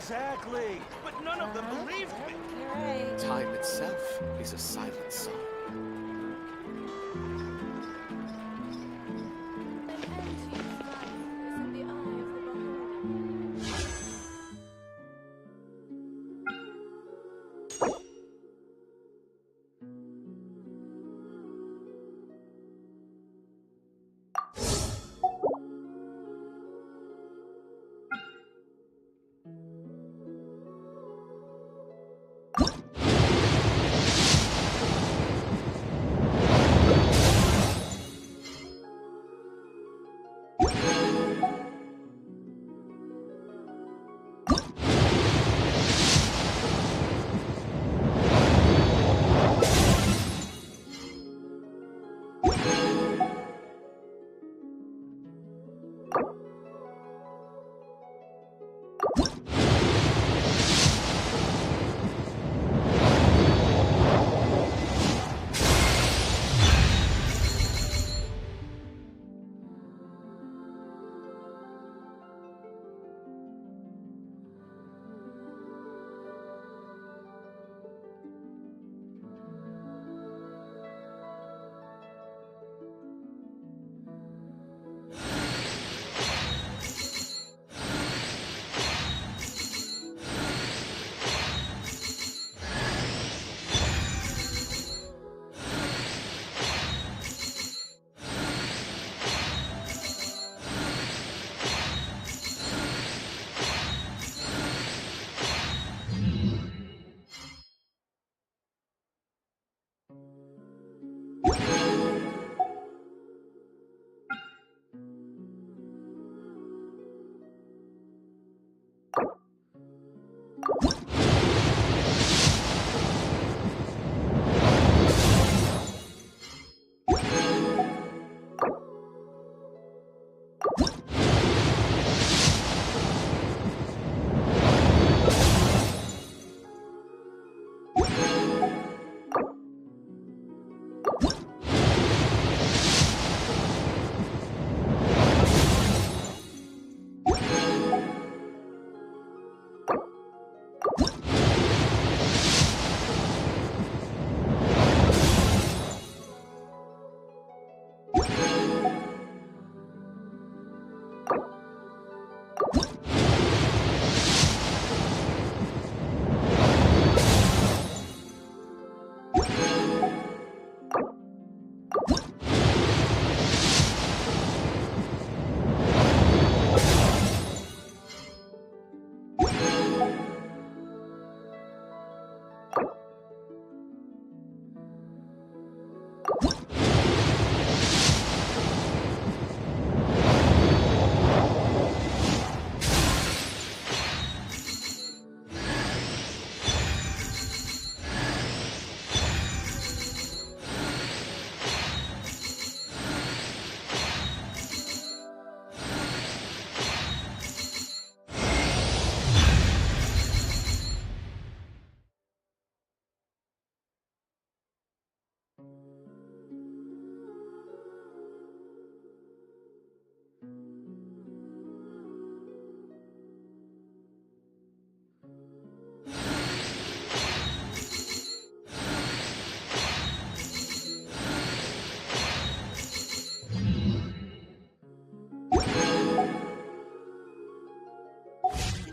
Exactly. But none of them believed me. You're right. Time itself is a silent song. An end to your strife is in the eye of the beholder.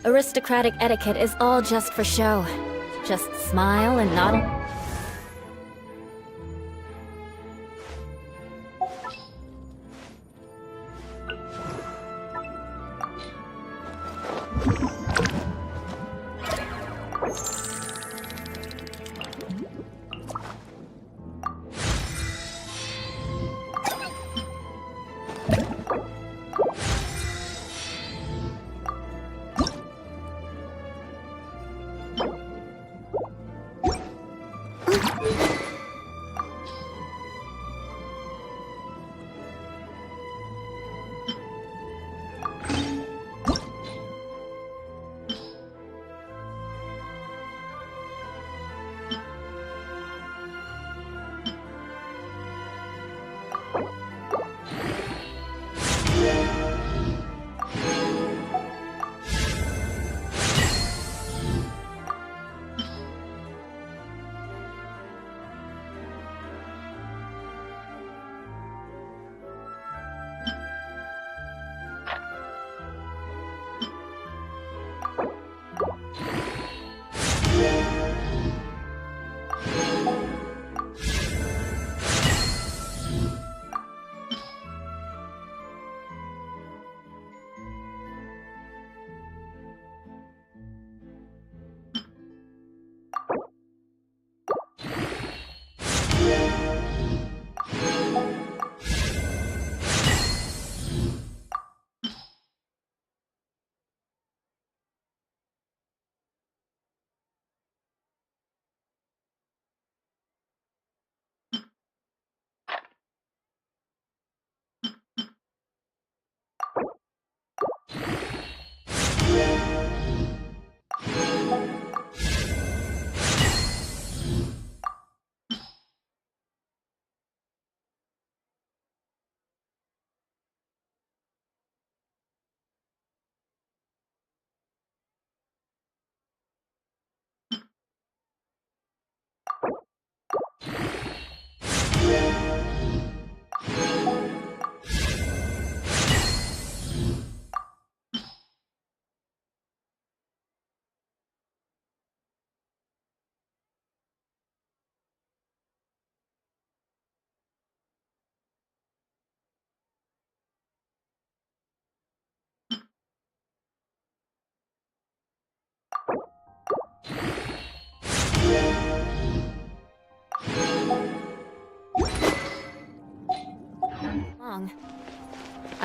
Aristocratic etiquette is all just for show. Just smile and nod.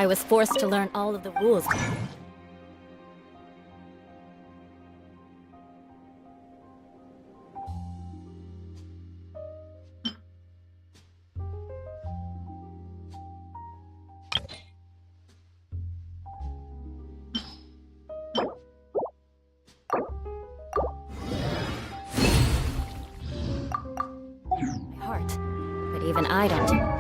I was forced to learn all of the rules. My heart, but even I don't.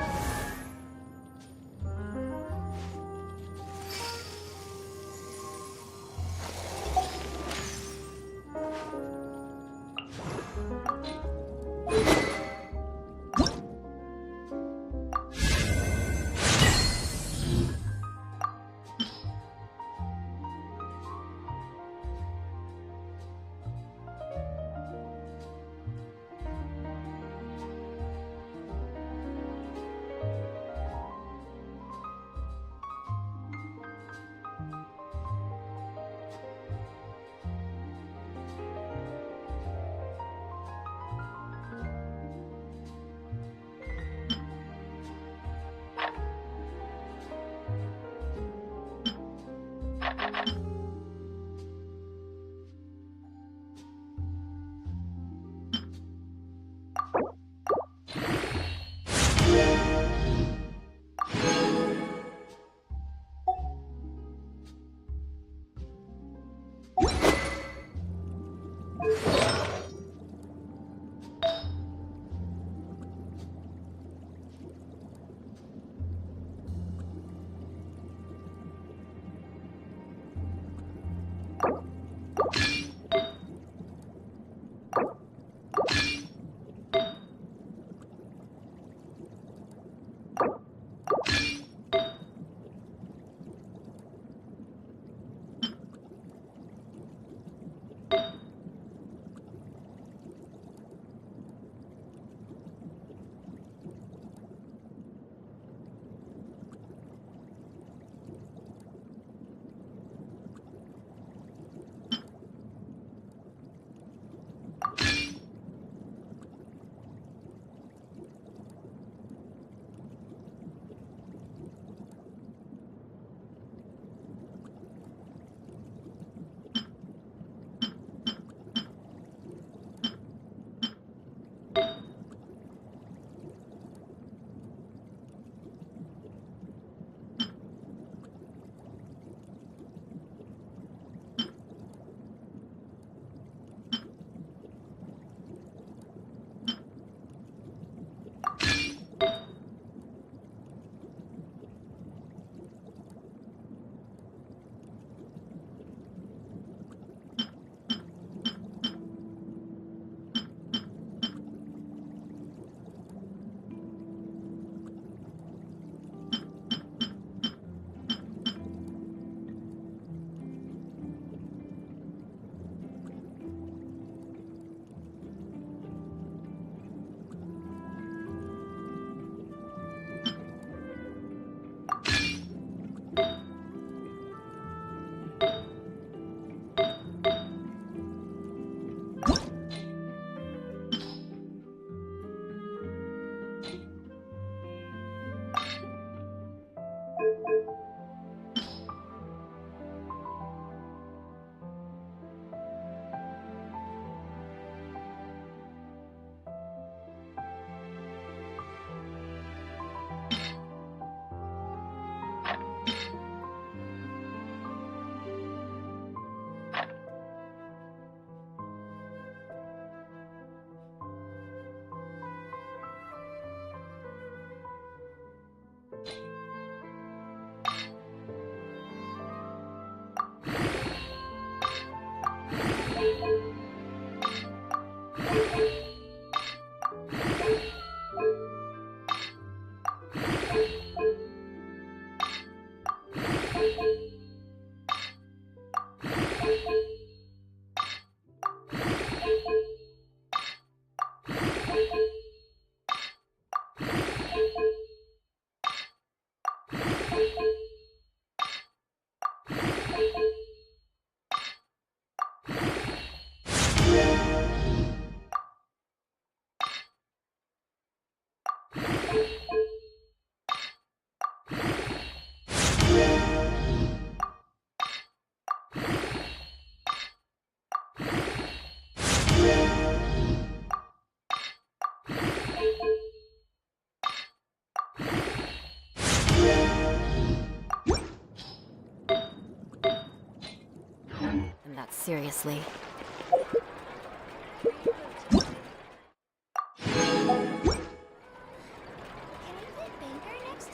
Seriously.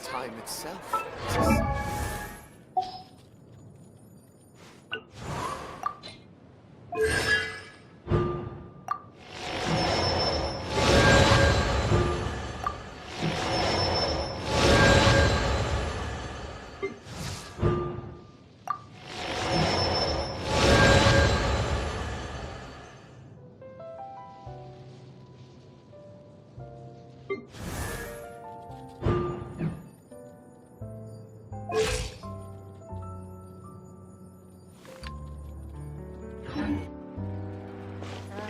Time itself is a sign.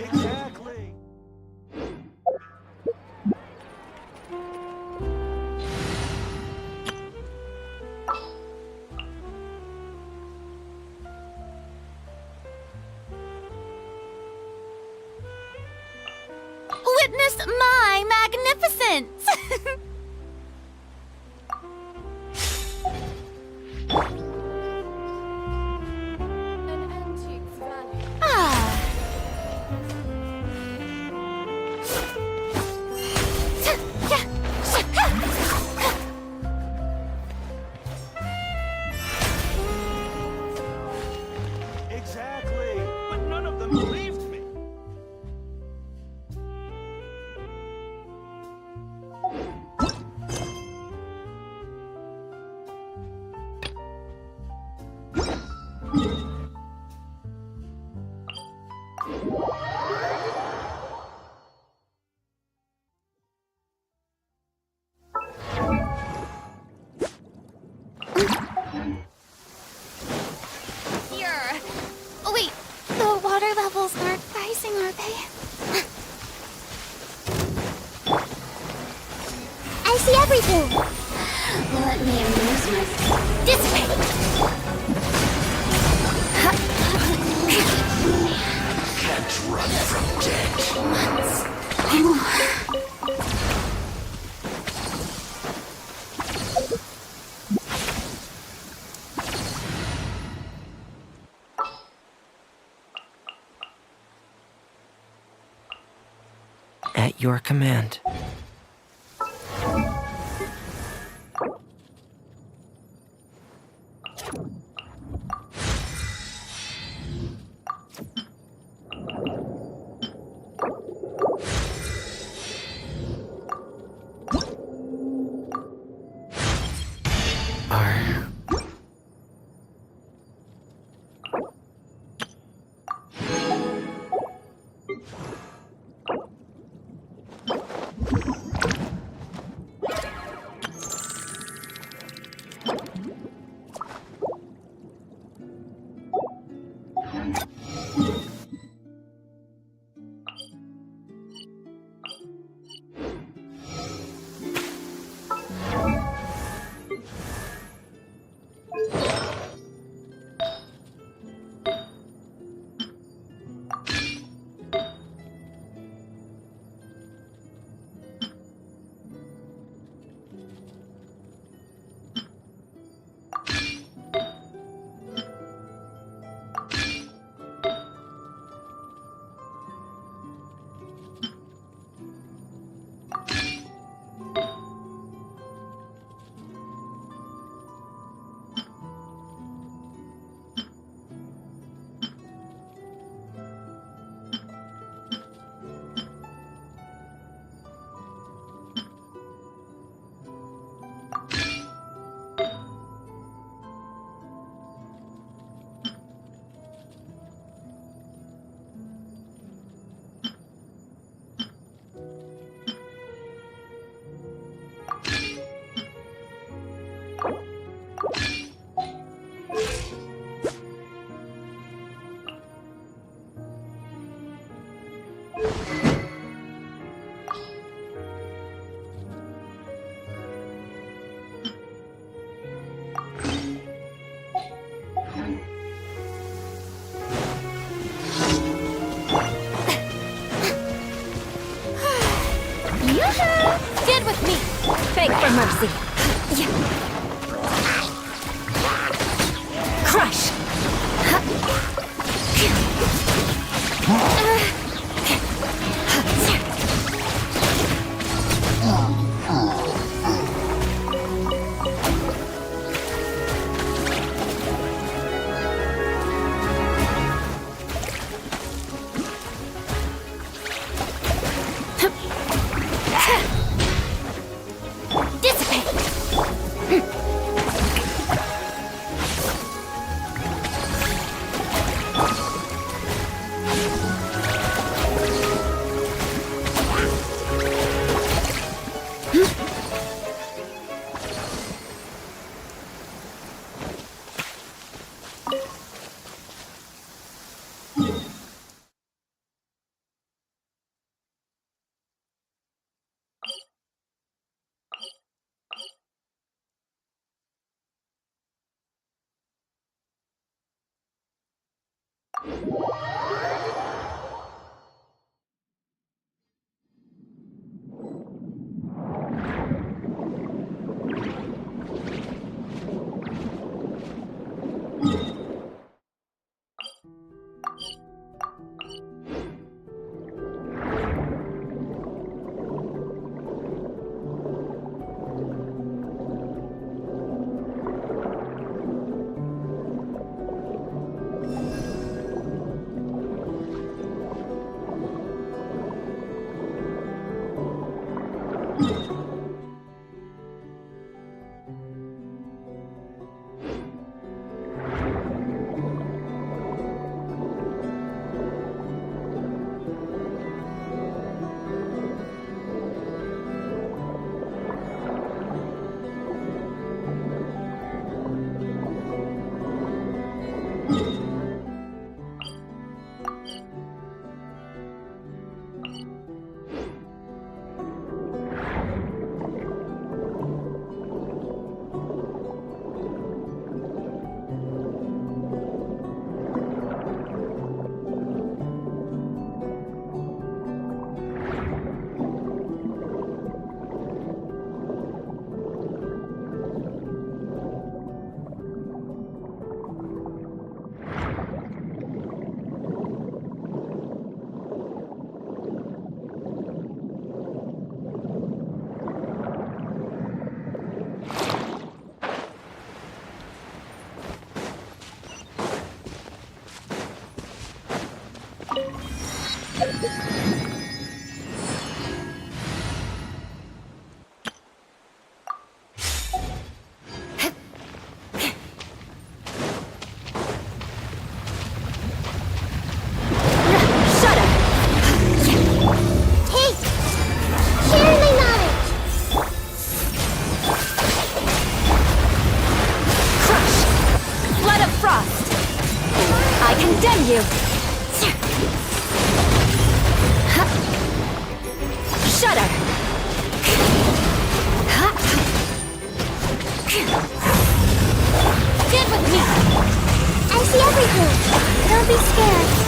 Exactly. Witness my magnificence! An antique's value. Ah. Exactly. But none of them believed me. Here. Oh, wait. The water levels aren't rising, are they? I see everything. Let me amuse myself. Dissipate. Can't run from death. Months. At your command. Are Stand with me. Beg for mercy. Crush. you! Shudder! Stand with me! I see everything! Don't be scared!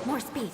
More speed.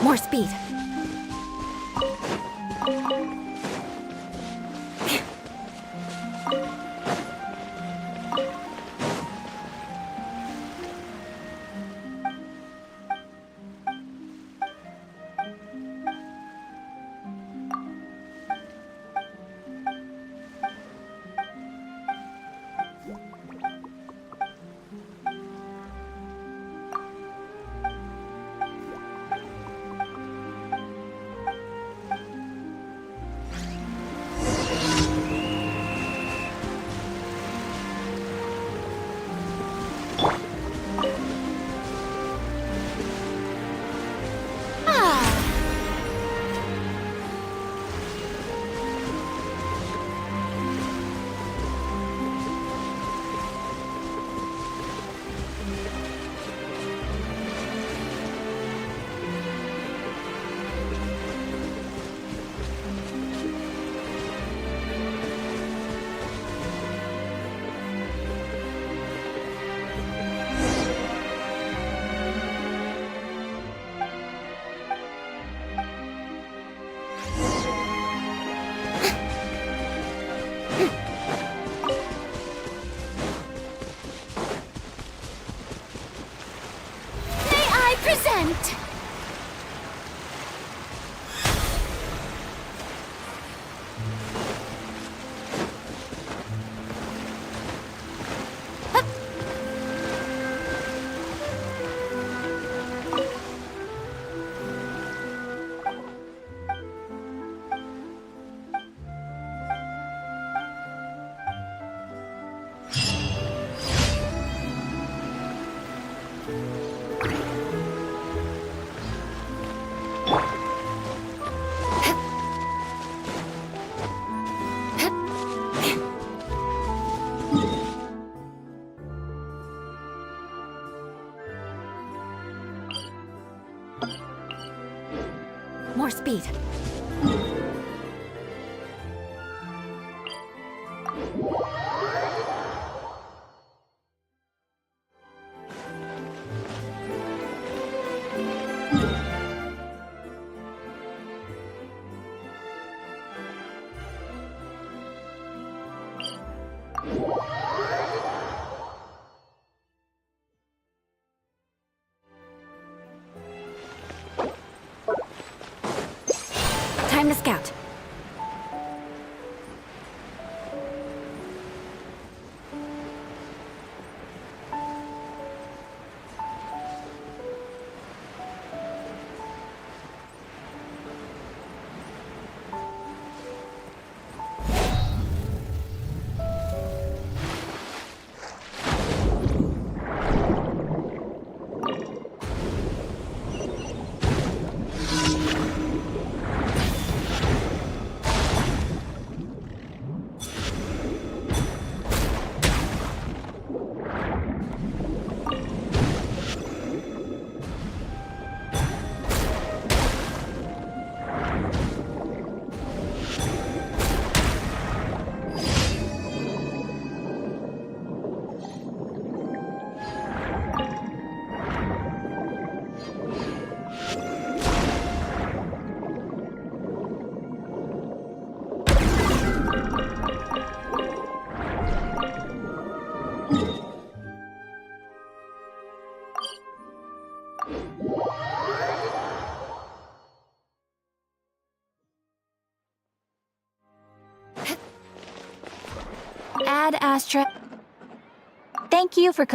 More speed. won't. More speed. Time to scout. Ad Astra. Thank you for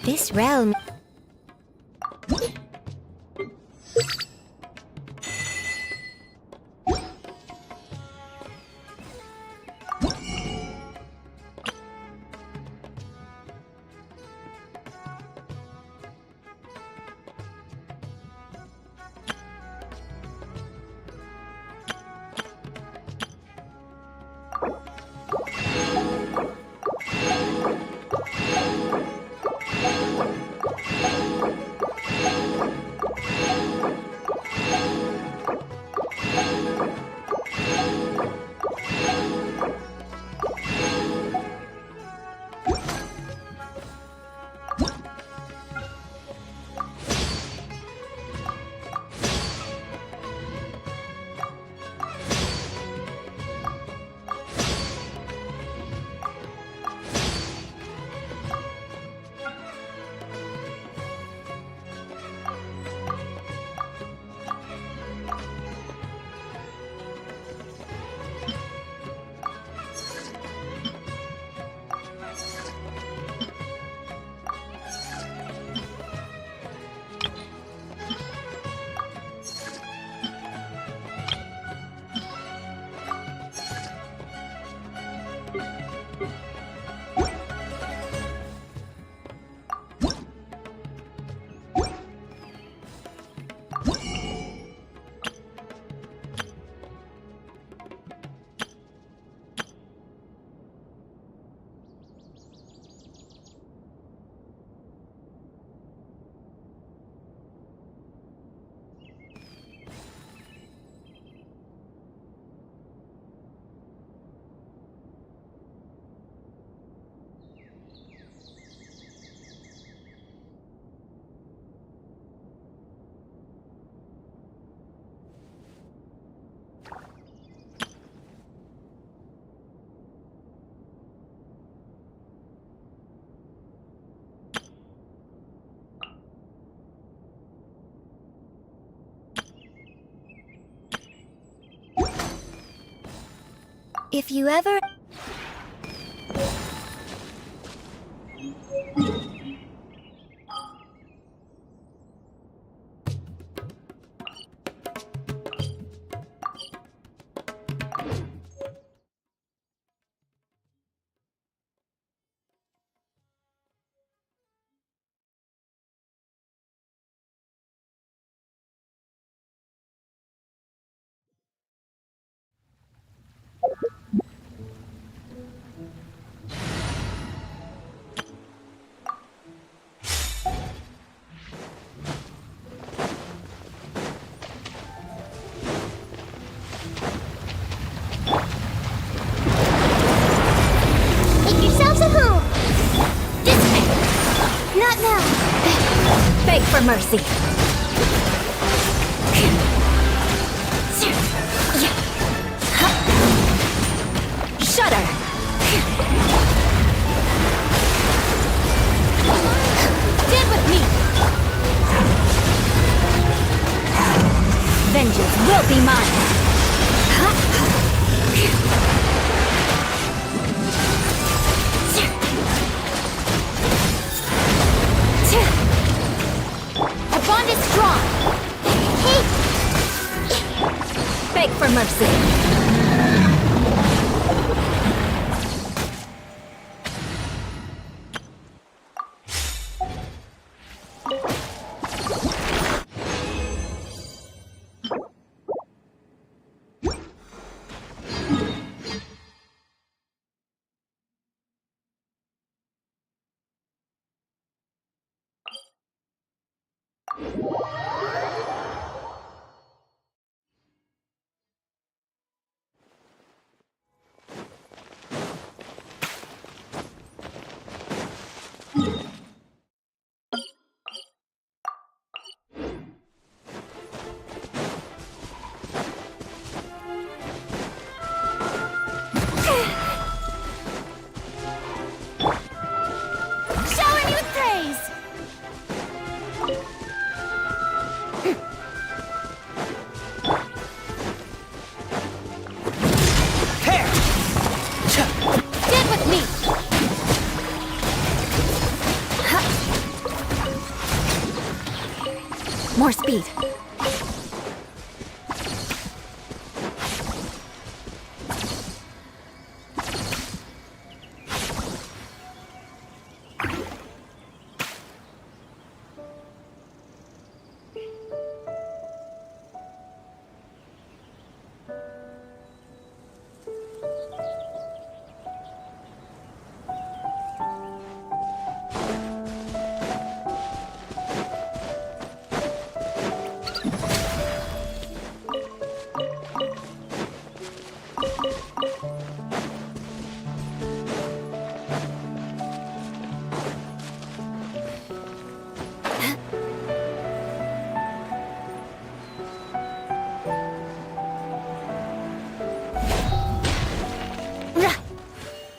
This realm. If you ever... Make yourselves at home! This way! Not now! Beg for mercy. Shudder. Stand with me. Vengeance will be mine. Our bond is strong! Hey! Beg for mercy. more speed.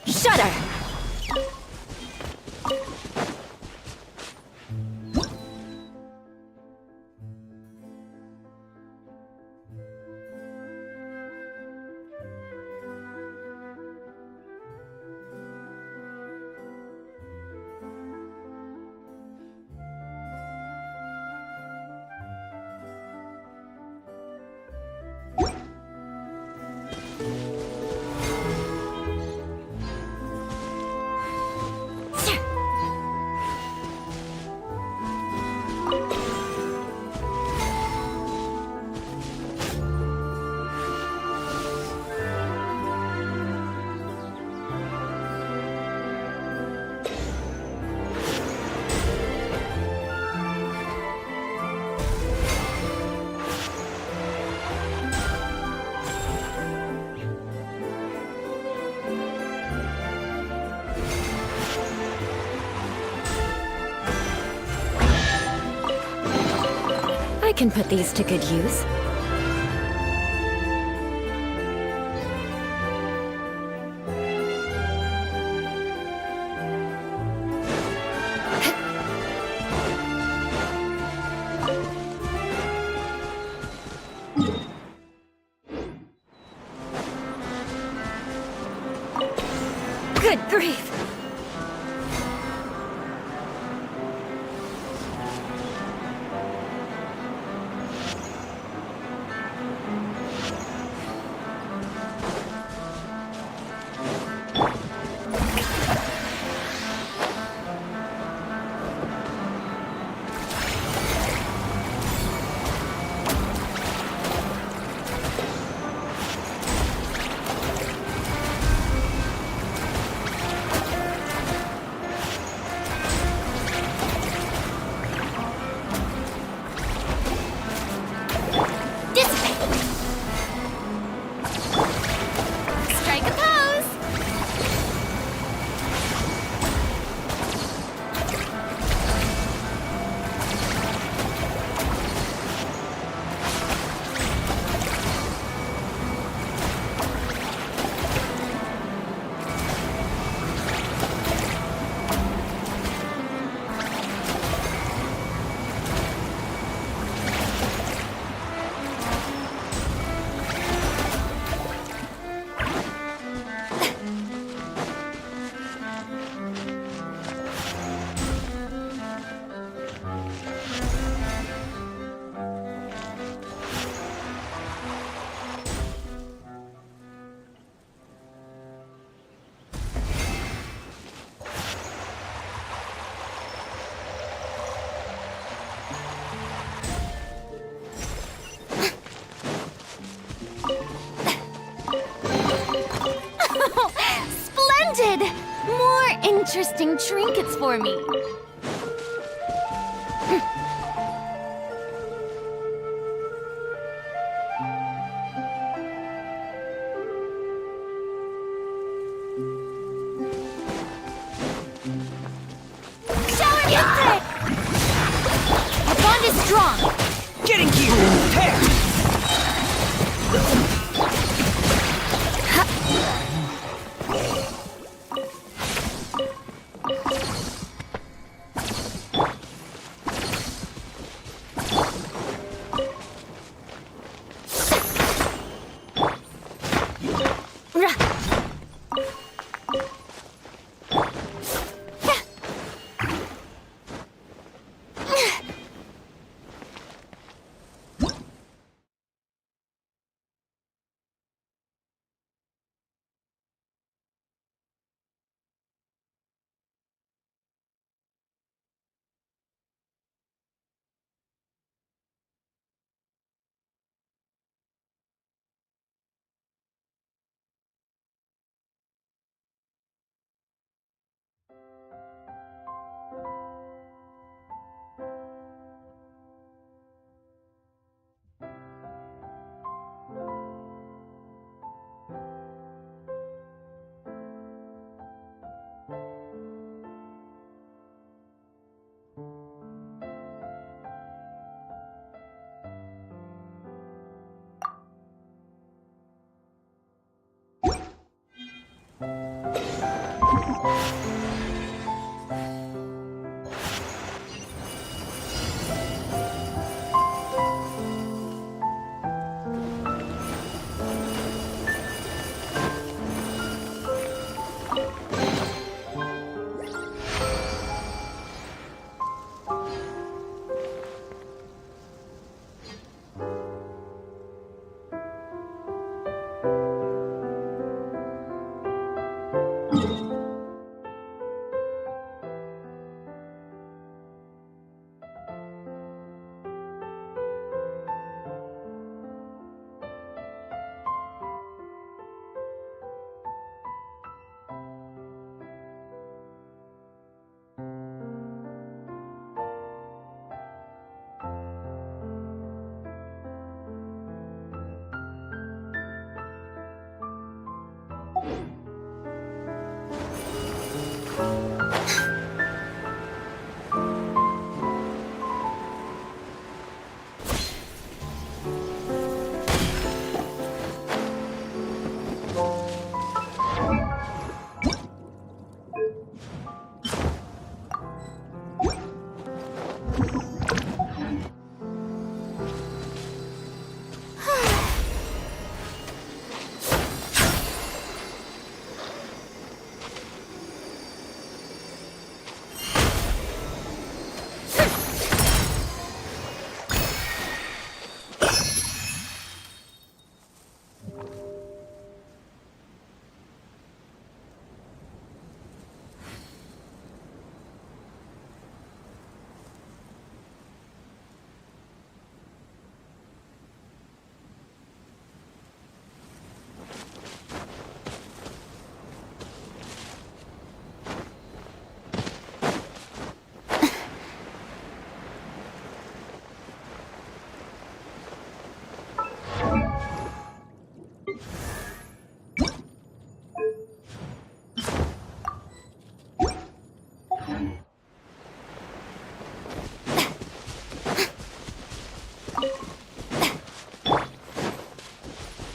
Shudder! I can put these to good use. Good grief! Strike a pose! Splendid! More interesting trinkets for me. Shower insect! Our bond is strong. Getting you! Tear!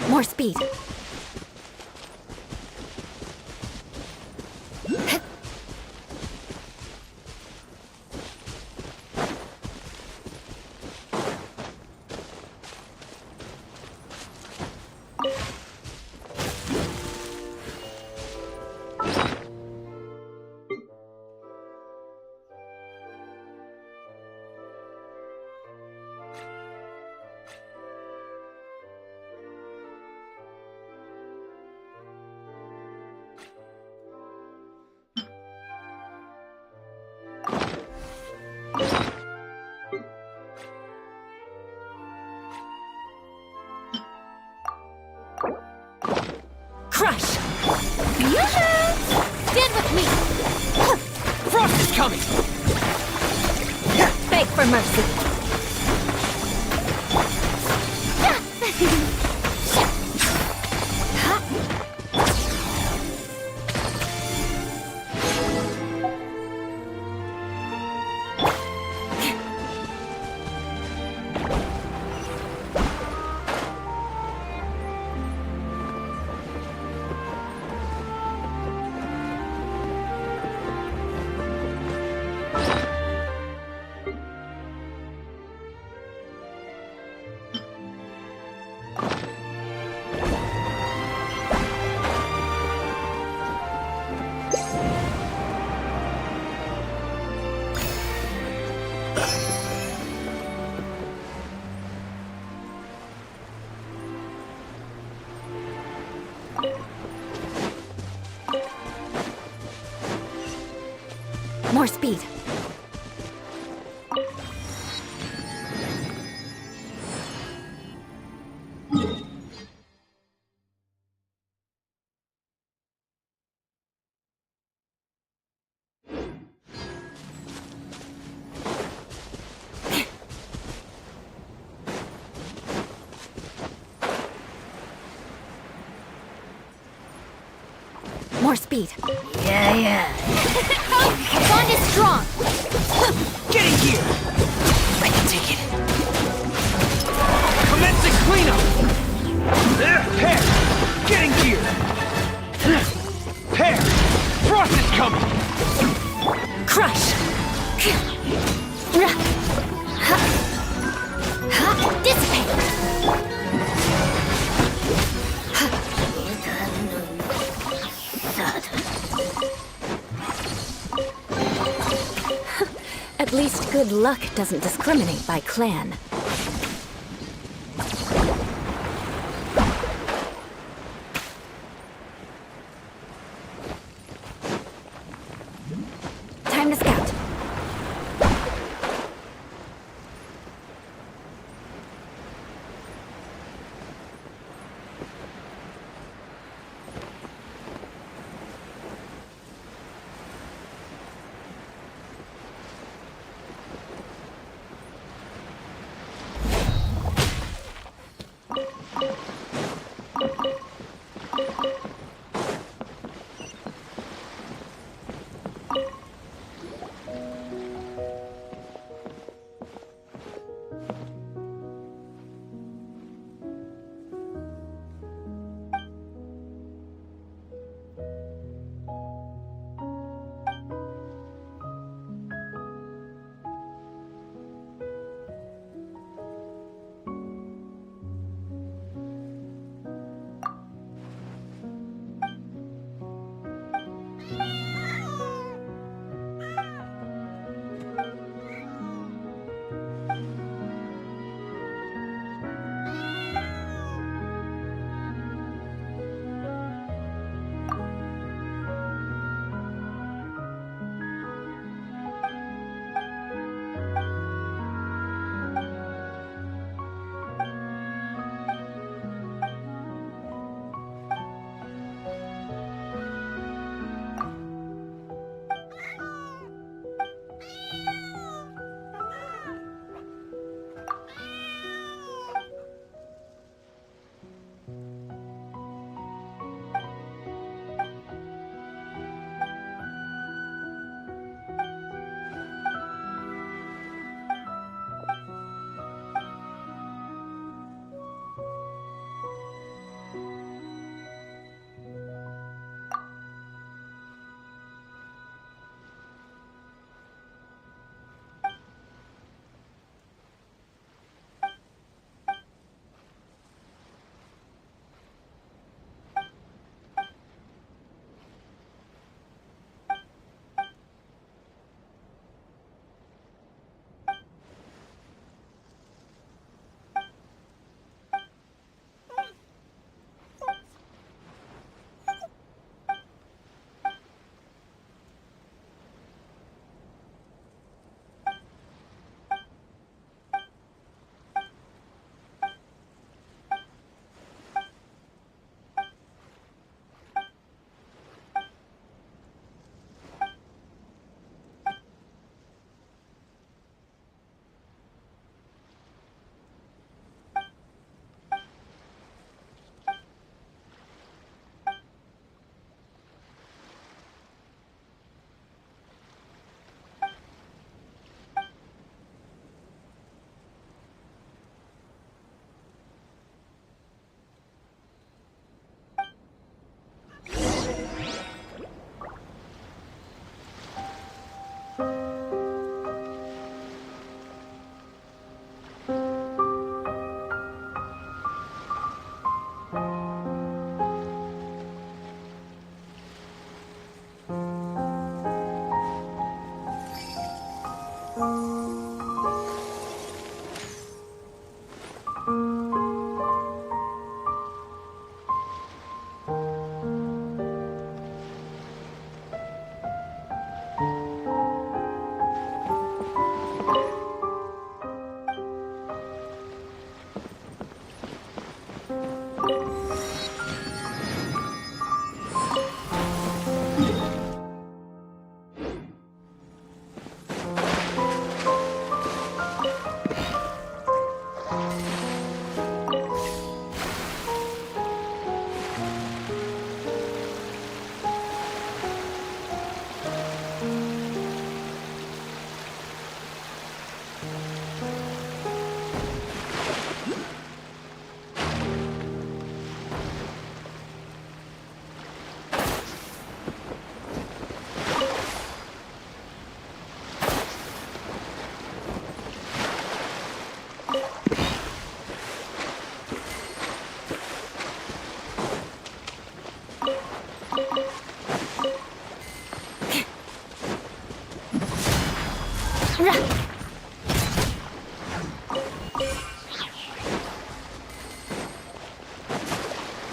More speed. Crush! Stand with me! Frost is coming! Beg for mercy. More speed. More speed. Yeah. Bond is strong. Get in here! I can take it. Commencing cleanup! There! Get in here! least good luck doesn't discriminate by clan. Time to scout.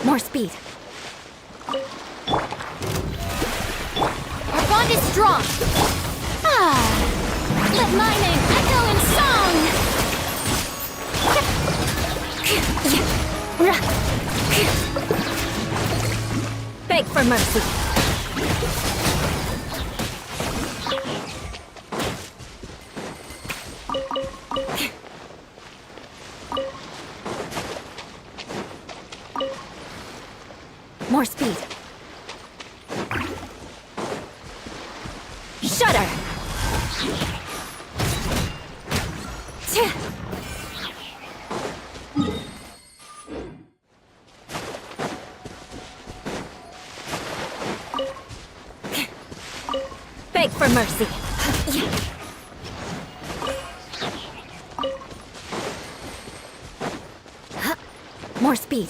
More speed. Our bond is strong. Ah, let my name echo in song. Beg for mercy. More speed. Shudder! Beg for mercy. More speed.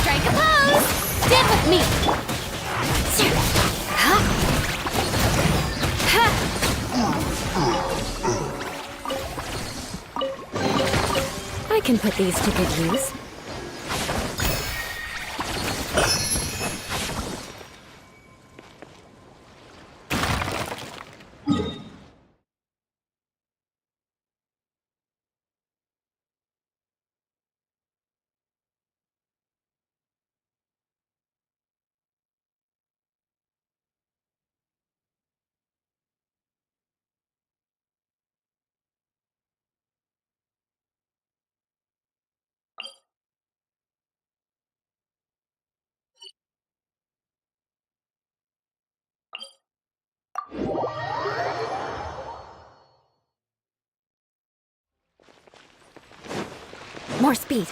Strike a pose. Stand with me. I can put these to good use. More speed.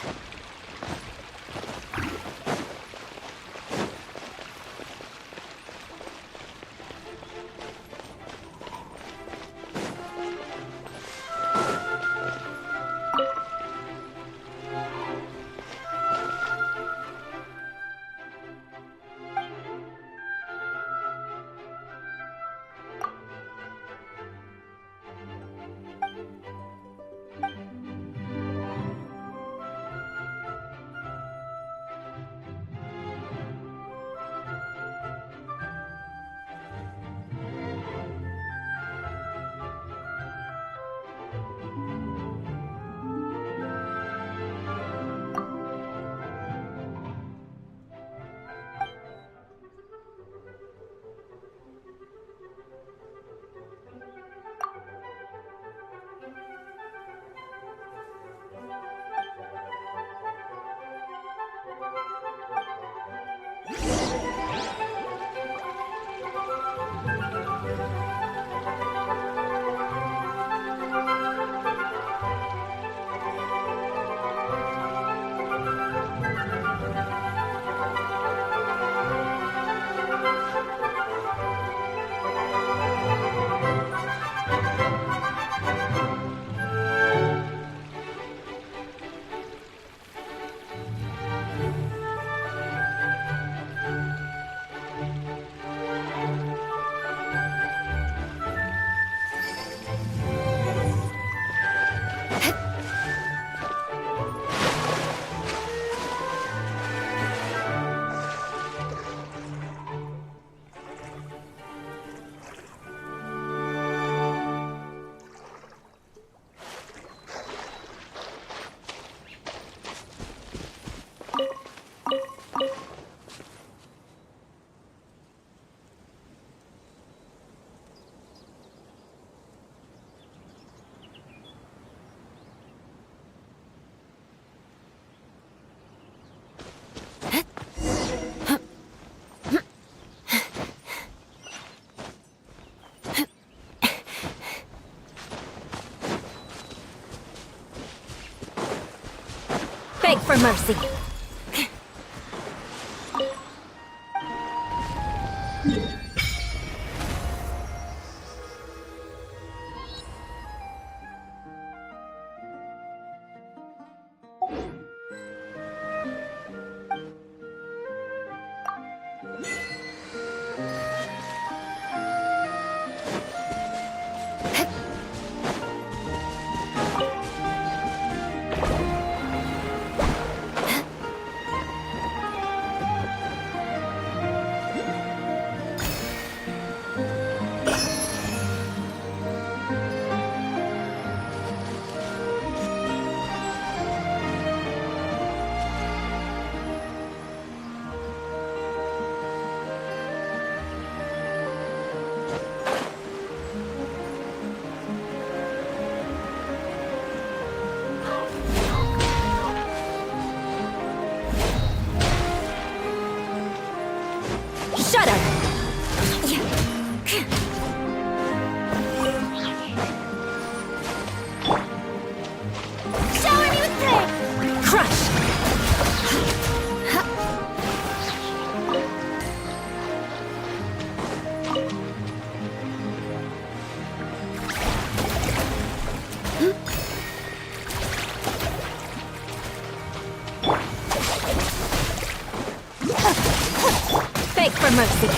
Beg for mercy. Shut up! Shower me with praise! Crush! Beg for mercy.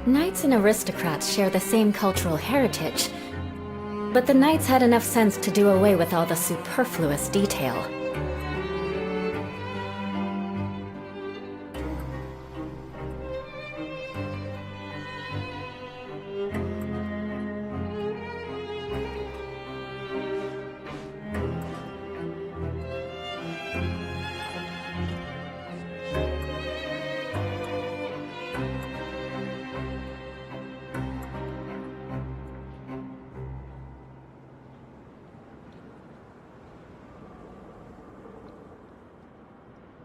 Knights and aristocrats share the same cultural heritage, but the knights had enough sense to do away with all the superfluous detail.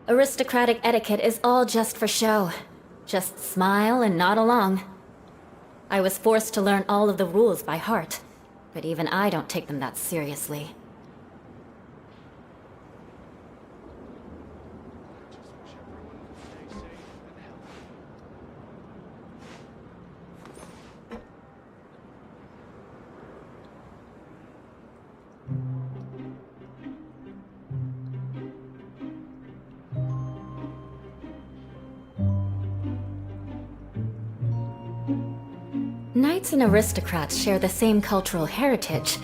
Aristocratic etiquette is all just for show. Just smile and nod along. I was forced to learn all of the rules by heart, but even I don't take them that seriously. Knights and aristocrats share the same cultural heritage,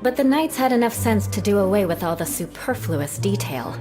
but the knights had enough sense to do away with all the superfluous detail.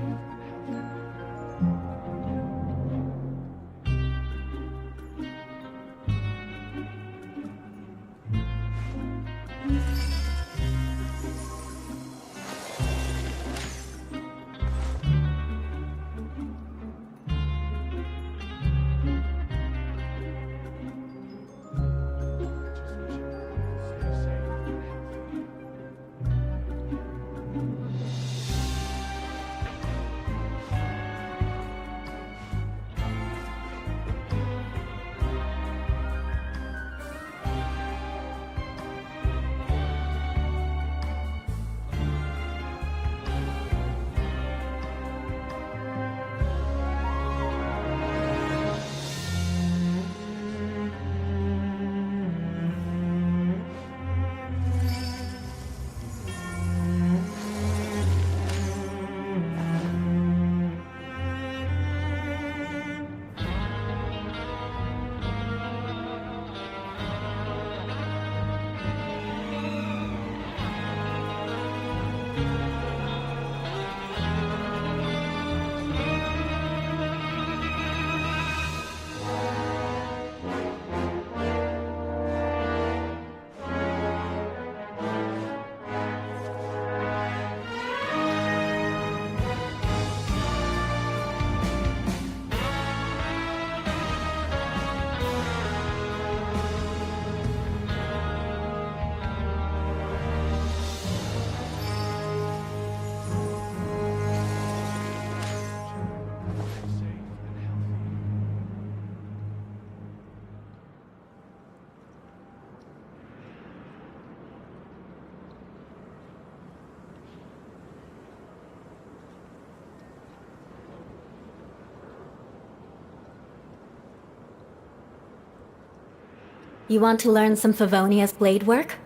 You want to learn some Favonia's blade work?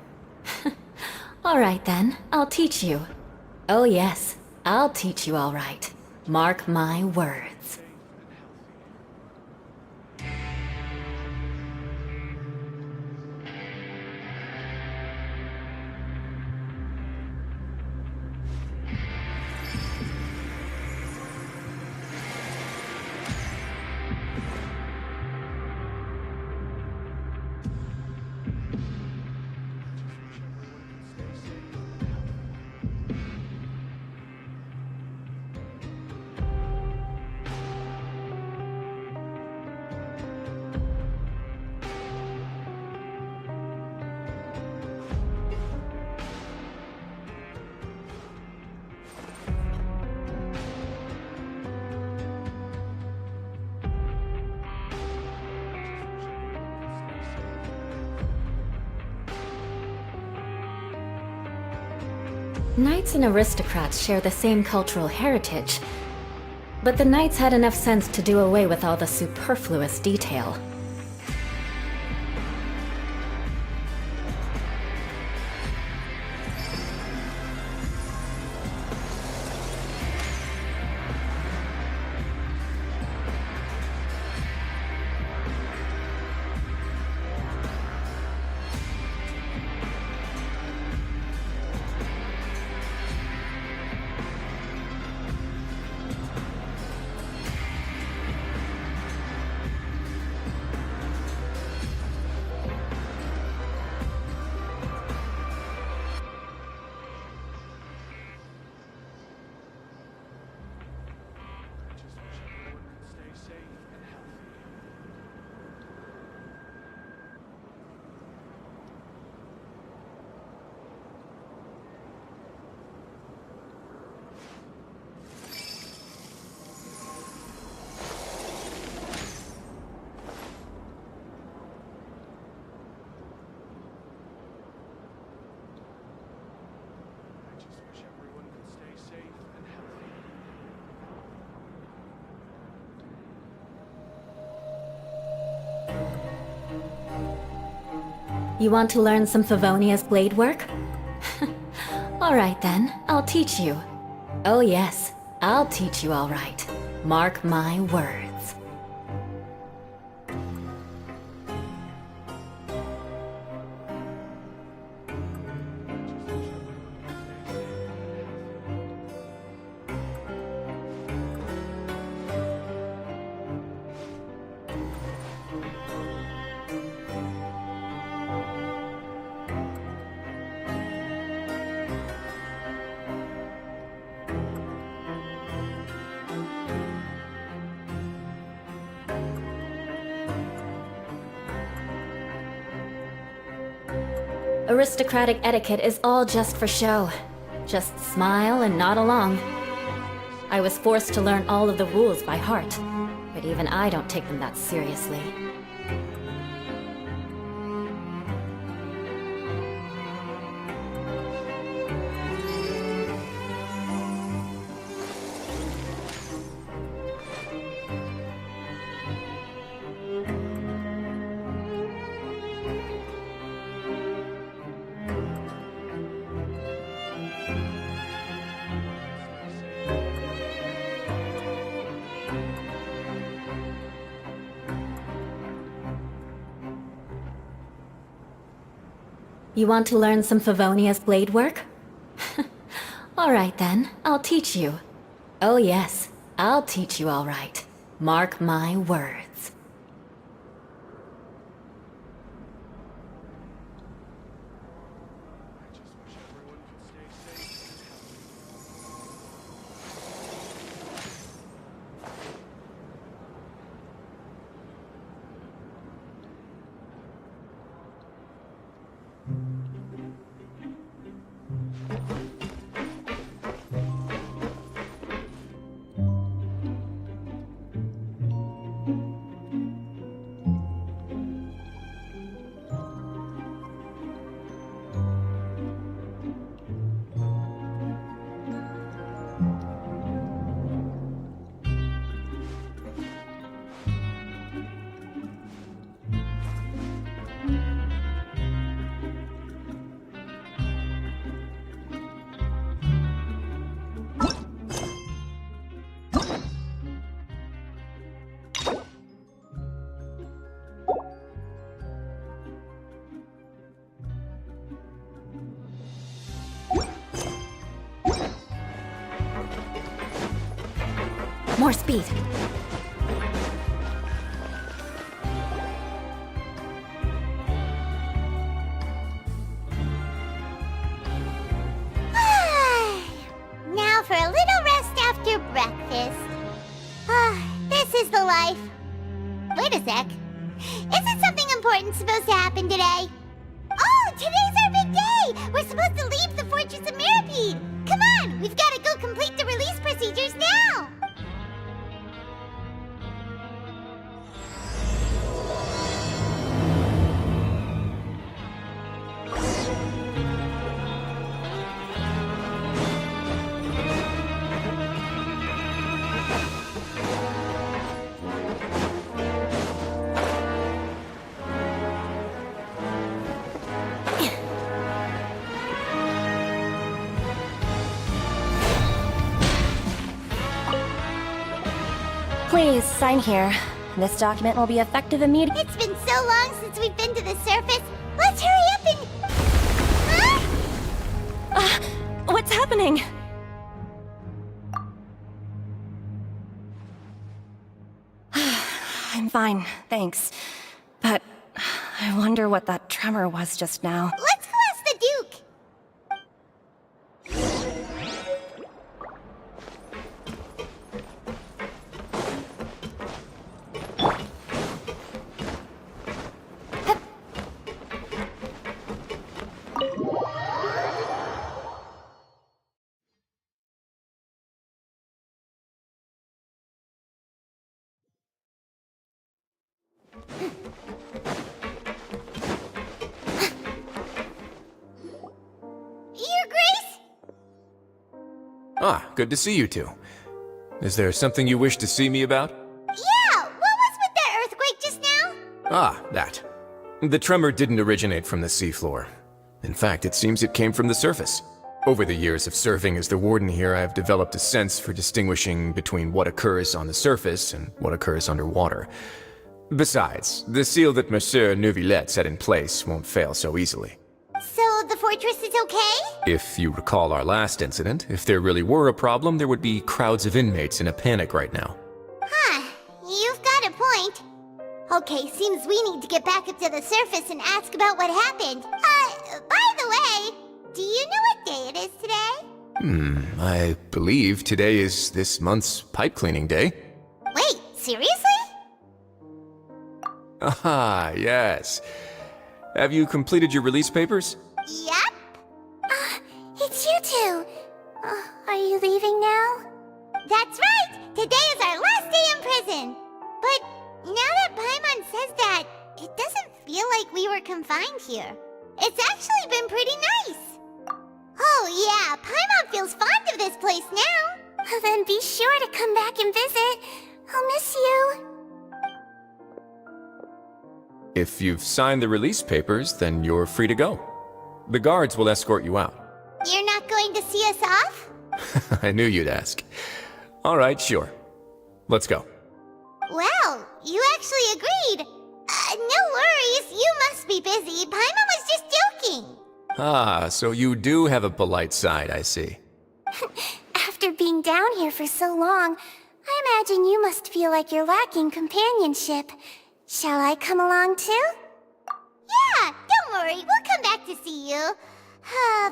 Alright then, I'll teach you. Oh yes, I'll teach you all right. Mark my words. Knights and aristocrats share the same cultural heritage, but the knights had enough sense to do away with all the superfluous detail. You want to learn some Favonia's blade work? Alright then, I'll teach you. Oh yes, I'll teach you all right. Mark my words. Aristocratic etiquette is all just for show. Just smile and nod along. I was forced to learn all of the rules by heart, but even I don't take them that seriously. You want to learn some Favonia's blade work? All right then, I'll teach you. Oh yes, I'll teach you all right. Mark my words. More speed. Now for a little rest after breakfast. This is the life. Wait a sec. Isn't something important supposed to happen today? Oh, today's our big day! We're supposed to leave the Fortress of Mirapede! Come on, we've got to go complete the release procedures now! Please, sign here. This document will be effective immediately. It's been so long since we've been to the surface. Let's hurry up and... Huh? What's happening? I'm fine, thanks. But I wonder what that tremor was just now. Let's go ask the Duke. Your Grace? Ah, good to see you two. Is there something you wish to see me about? Yeah, what was with that earthquake just now? Ah, that. The tremor didn't originate from the seafloor. In fact, it seems it came from the surface. Over the years of serving as the warden here, I have developed a sense for distinguishing between what occurs on the surface and what occurs underwater. Besides, the seal that Monsieur Neuvillette set in place won't fail so easily. So the fortress is okay? If you recall our last incident, if there really were a problem, there would be crowds of inmates in a panic right now. Huh, you've got a point. Okay, seems we need to get back up to the surface and ask about what happened. By the way, do you know what day it is today? I believe today is this month's pipe cleaning day. Wait, seriously? Ah, yes. Have you completed your release papers? Yep. It's you two. Are you leaving now? That's right! Today is our last day in prison! But now that Paimon says that, it doesn't feel like we were confined here. It's actually been pretty nice. Oh yeah, Paimon feels fond of this place now. Then be sure to come back and visit. I'll miss you. If you've signed the release papers, then you're free to go. The guards will escort you out. You're not going to see us off? I knew you'd ask. All right, sure. Let's go. Well, you actually agreed. No worries, you must be busy. Paimon was just joking. Ah, so you do have a polite side, I see. After being down here for so long, I imagine you must feel like you're lacking companionship. Shall I come along too? Yeah, don't worry, we'll come back to see you.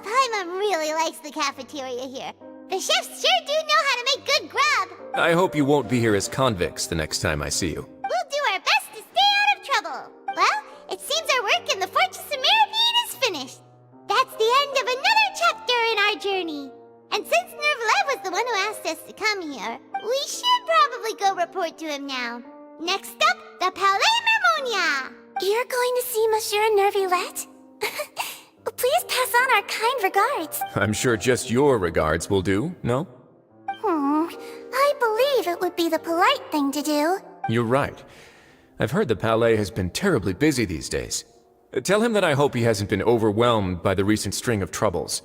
Paimon really likes the cafeteria here. The chefs sure do know how to make good grub. I hope you won't be here as convicts the next time I see you. We'll do our best to stay out of trouble. Well, it seems our work in the Fortress of Meripede is finished. That's the end of another chapter in our journey. And since Nervlev was the one who asked us to come here, we should probably go report to him now. Next up, the Palais Mermonia. You're going to see Monsieur Nervlet? Please pass on our kind regards. I'm sure just your regards will do, no? I believe it would be the polite thing to do. You're right. I've heard the Palais has been terribly busy these days. Tell him that I hope he hasn't been overwhelmed by the recent string of troubles.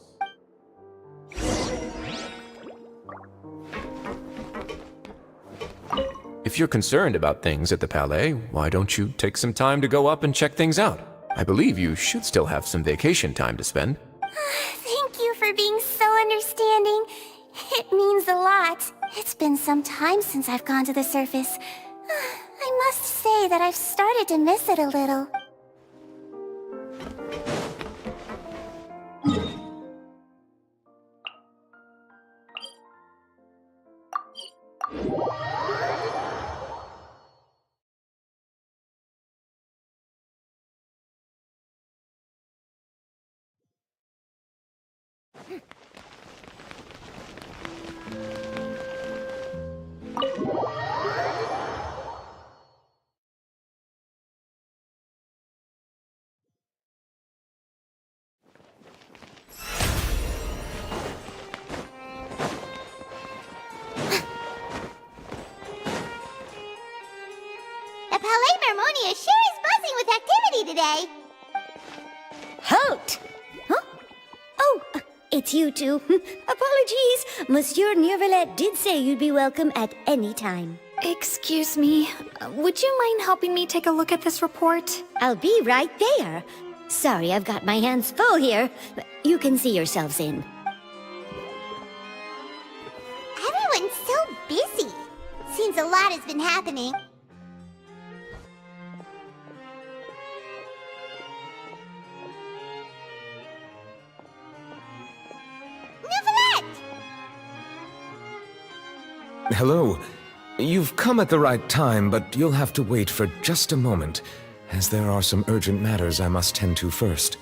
If you're concerned about things at the Palais, why don't you take some time to go up and check things out? I believe you should still have some vacation time to spend. Thank you for being so understanding. It means a lot. It's been some time since I've gone to the surface. I must say that I've started to miss it a little. The Palais Mermonia sure is buzzing with activity today. Halt! Huh? Oh, it's you two. Apologies. Monsieur Nervlet did say you'd be welcome at any time. Excuse me, would you mind helping me take a look at this report? I'll be right there. Sorry, I've got my hands full here. You can see yourselves in. Everyone's so busy. Seems a lot has been happening. Hello. You've come at the right time, but you'll have to wait for just a moment, as there are some urgent matters I must tend to first.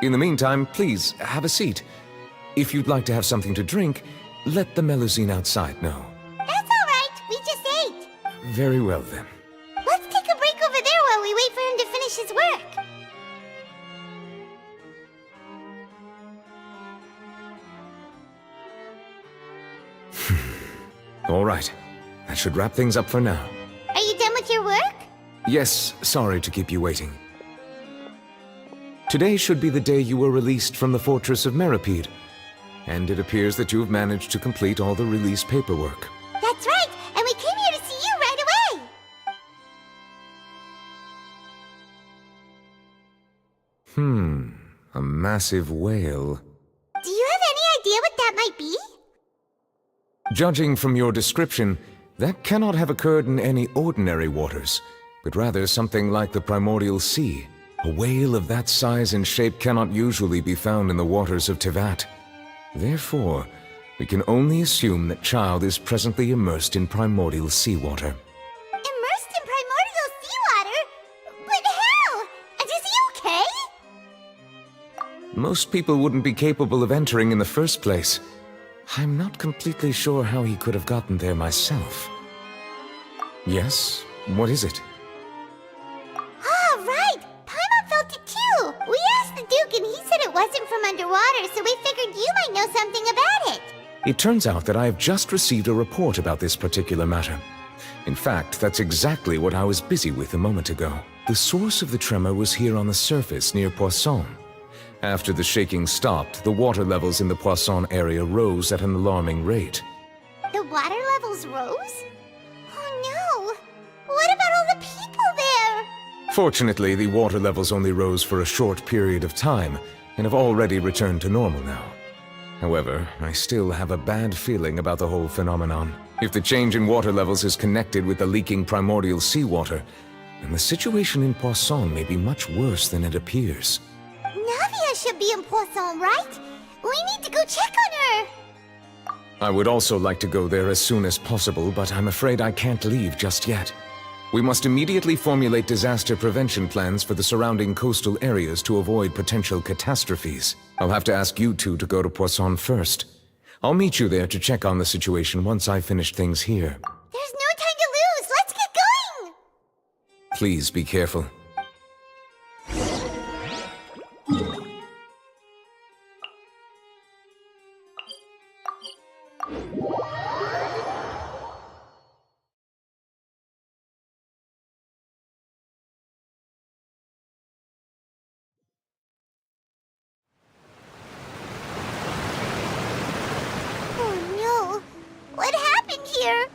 In the meantime, please, have a seat. If you'd like to have something to drink, let the Melusine outside know. That's all right. We just ate. Very well, then. Let's take a break over there while we wait for him to finish his work. All right. That should wrap things up for now. Are you done with your work? Yes, sorry to keep you waiting. Today should be the day you were released from the Fortress of Meripede, and it appears that you have managed to complete all the release paperwork. That's right, and we came here to see you right away. A massive whale. Do you have any idea what that might be? Judging from your description, that cannot have occurred in any ordinary waters, but rather something like the primordial sea. A whale of that size and shape cannot usually be found in the waters of Tevat. Therefore, we can only assume that Child is presently immersed in primordial seawater. Immersed in primordial seawater? But how? And is he okay? Most people wouldn't be capable of entering in the first place. I'm not completely sure how he could have gotten there myself. Yes? What is it? Ah, right! Paimon felt it too! We asked the Duke and he said it wasn't from underwater, so we figured you might know something about it. It turns out that I have just received a report about this particular matter. In fact, that's exactly what I was busy with a moment ago. The source of the tremor was here on the surface near Poisson. After the shaking stopped, the water levels in the Poisson area rose at an alarming rate. The water levels rose? Oh no! What about all the people there? Fortunately, the water levels only rose for a short period of time, and have already returned to normal now. However, I still have a bad feeling about the whole phenomenon. If the change in water levels is connected with the leaking primordial seawater, then the situation in Poisson may be much worse than it appears. Navia should be in Poisson, right? We need to go check on her! I would also like to go there as soon as possible, but I'm afraid I can't leave just yet. We must immediately formulate disaster prevention plans for the surrounding coastal areas to avoid potential catastrophes. I'll have to ask you two to go to Poisson first. I'll meet you there to check on the situation once I finish things here. There's no time to lose! Let's get going! Please be careful. Oh no! What happened here?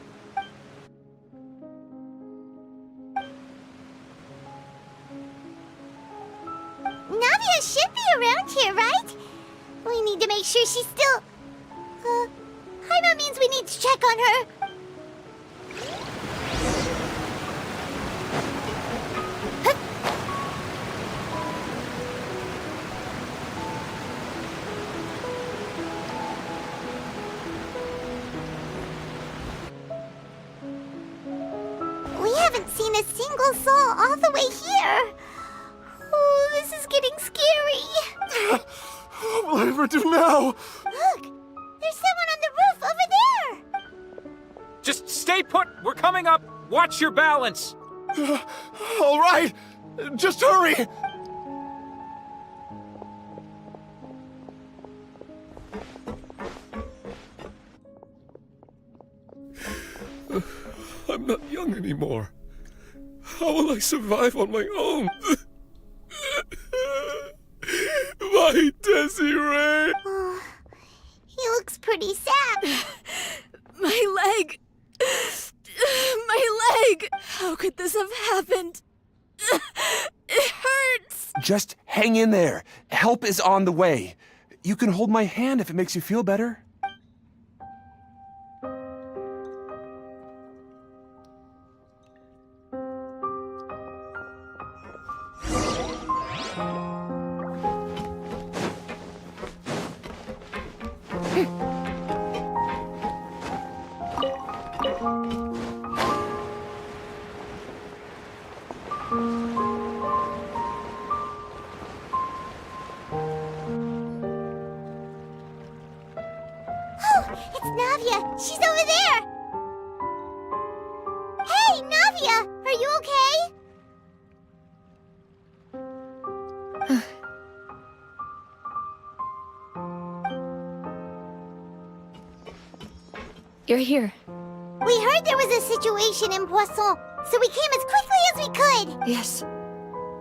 Navia should be around here, right? We need to make sure she's still... Paimon means we need to check on her. We haven't seen a single soul all the way here. Oh, this is getting scary. What will I ever do now? Look, there's someone on the roof over there. Just stay put! We're coming up! Watch your balance! All right, just hurry. I'm not young anymore. How will I survive on my own? My Desiree! Oh, he looks pretty sad. My leg! My leg! How could this have happened? It hurts! Just hang in there. Help is on the way. You can hold my hand if it makes you feel better. Oh, it's Navia. She's over there. Hey, Navia, are you okay? You're here. We heard there was a situation in Poisson, so we came as quickly as we could. Yes.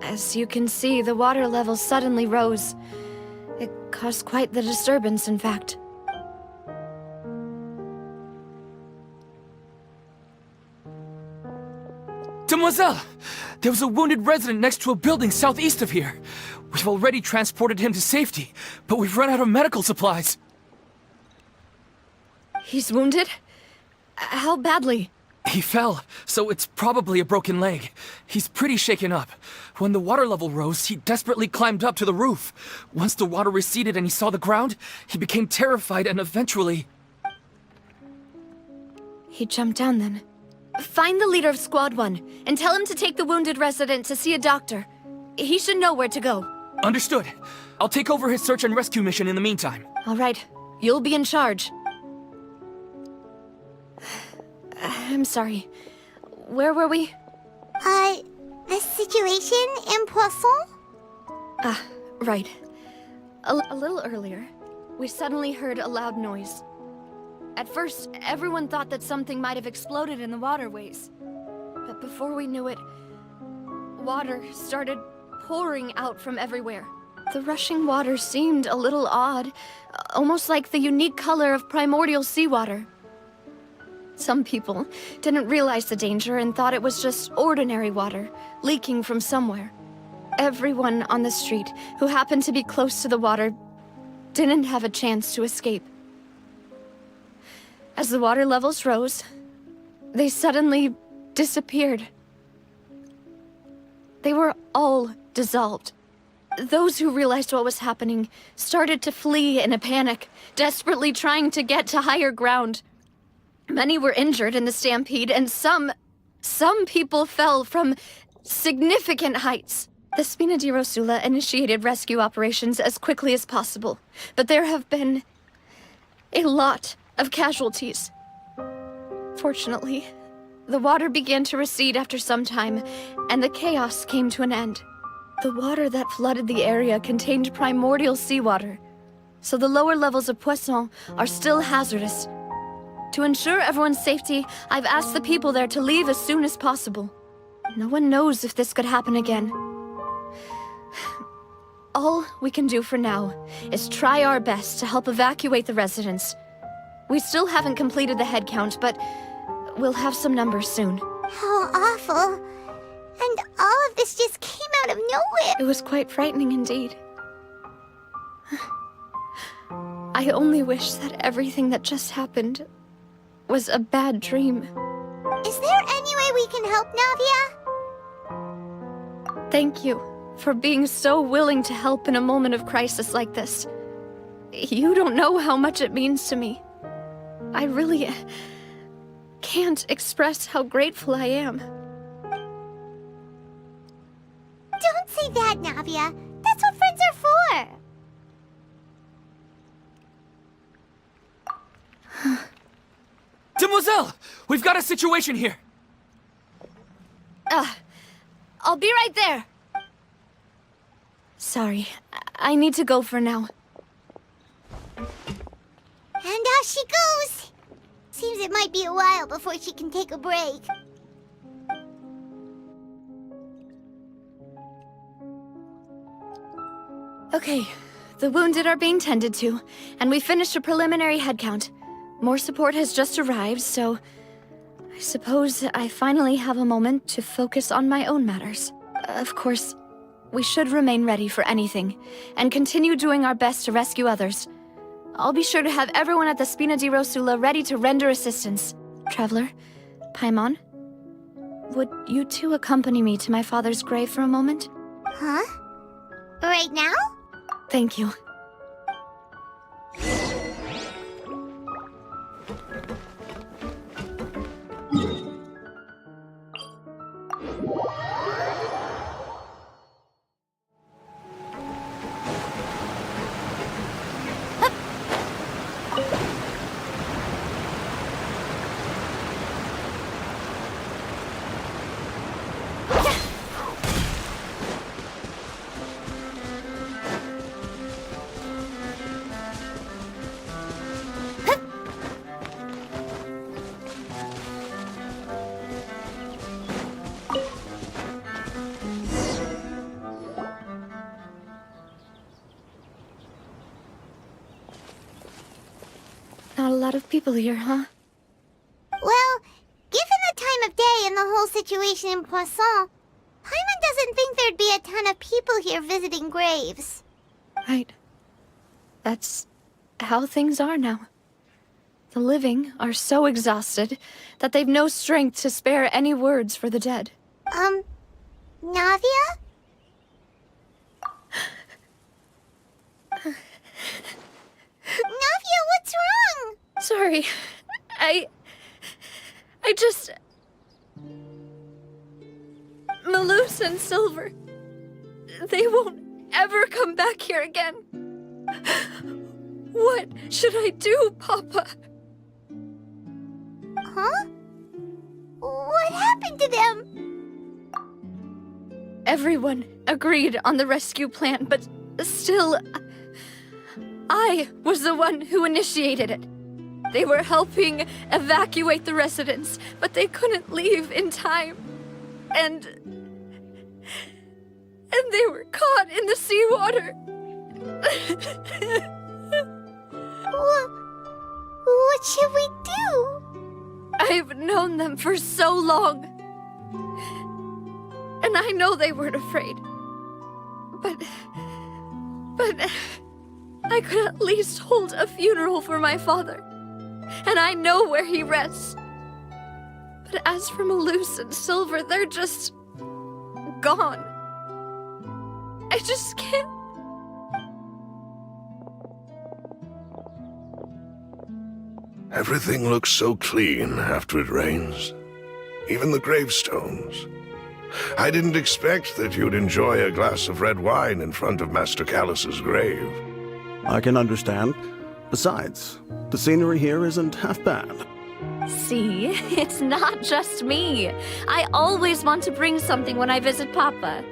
As you can see, the water level suddenly rose. It caused quite the disturbance, in fact. Demoiselle! There was a wounded resident next to a building southeast of here. We've already transported him to safety, but we've run out of medical supplies. He's wounded? How badly? He fell, so it's probably a broken leg. He's pretty shaken up. When the water level rose, he desperately climbed up to the roof. Once the water receded and he saw the ground, he became terrified and eventually... He jumped down then. Find the leader of Squad 1 and tell him to take the wounded resident to see a doctor. He should know where to go. Understood. I'll take over his search and rescue mission in the meantime. All right. You'll be in charge. I'm sorry. Where were we? The situation in Poisson? Ah, right. A little earlier, we suddenly heard a loud noise. At first, everyone thought that something might have exploded in the waterways. But before we knew it, water started pouring out from everywhere. The rushing water seemed a little odd, almost like the unique color of primordial seawater. Some people didn't realize the danger and thought it was just ordinary water, leaking from somewhere. Everyone on the street who happened to be close to the water didn't have a chance to escape. As the water levels rose, they suddenly disappeared. They were all dissolved. Those who realized what was happening started to flee in a panic, desperately trying to get to higher ground. Many were injured in the stampede, and some people fell from significant heights. The Spina di Rosula initiated rescue operations as quickly as possible, but there have been a lot of casualties. Fortunately, the water began to recede after some time, and the chaos came to an end. The water that flooded the area contained primordial seawater, so the lower levels of Poisson are still hazardous. To ensure everyone's safety, I've asked the people there to leave as soon as possible. No one knows if this could happen again. All we can do for now is try our best to help evacuate the residents. We still haven't completed the head count, but we'll have some numbers soon. How awful. And all of this just came out of nowhere. It was quite frightening indeed. I only wish that everything that just happened was a bad dream. Is there any way we can help, Navia? Thank you for being so willing to help in a moment of crisis like this. You don't know how much it means to me. I really can't express how grateful I am. Don't say that, Navia. That's what friends are for. Demoiselle! We've got a situation here! I'll be right there. Sorry, I need to go for now. And off she goes. Seems it might be a while before she can take a break. Okay, the wounded are being tended to, and we finished a preliminary head count. More support has just arrived, so I suppose I finally have a moment to focus on my own matters. Of course, we should remain ready for anything, and continue doing our best to rescue others. I'll be sure to have everyone at the Spina di Rosula ready to render assistance. Traveler, Paimon, would you two accompany me to my father's grave for a moment? Huh? Right now? Thank you. Not a lot of people here, huh? Well, given the time of day and the whole situation in Poisson, Paimon doesn't think there'd be a ton of people here visiting graves. Right. That's how things are now. The living are so exhausted that they've no strength to spare any words for the dead. Navia? Navia, what's wrong? Sorry. I just... Malus and Silver... They won't ever come back here again. What should I do, Papa? Huh? What happened to them? Everyone agreed on the rescue plan, but still... I was the one who initiated it. They were helping evacuate the residents, but they couldn't leave in time. And they were caught in the seawater. What should we do? I've known them for so long. And I know they weren't afraid. But I could at least hold a funeral for my father. And I know where he rests. But as for Malus and Silver, they're just... gone. I just can't... Everything looks so clean after it rains. Even the gravestones. I didn't expect that you'd enjoy a glass of red wine in front of Master Callus's grave. I can understand. Besides, the scenery here isn't half bad. See, it's not just me. I always want to bring something when I visit Papa.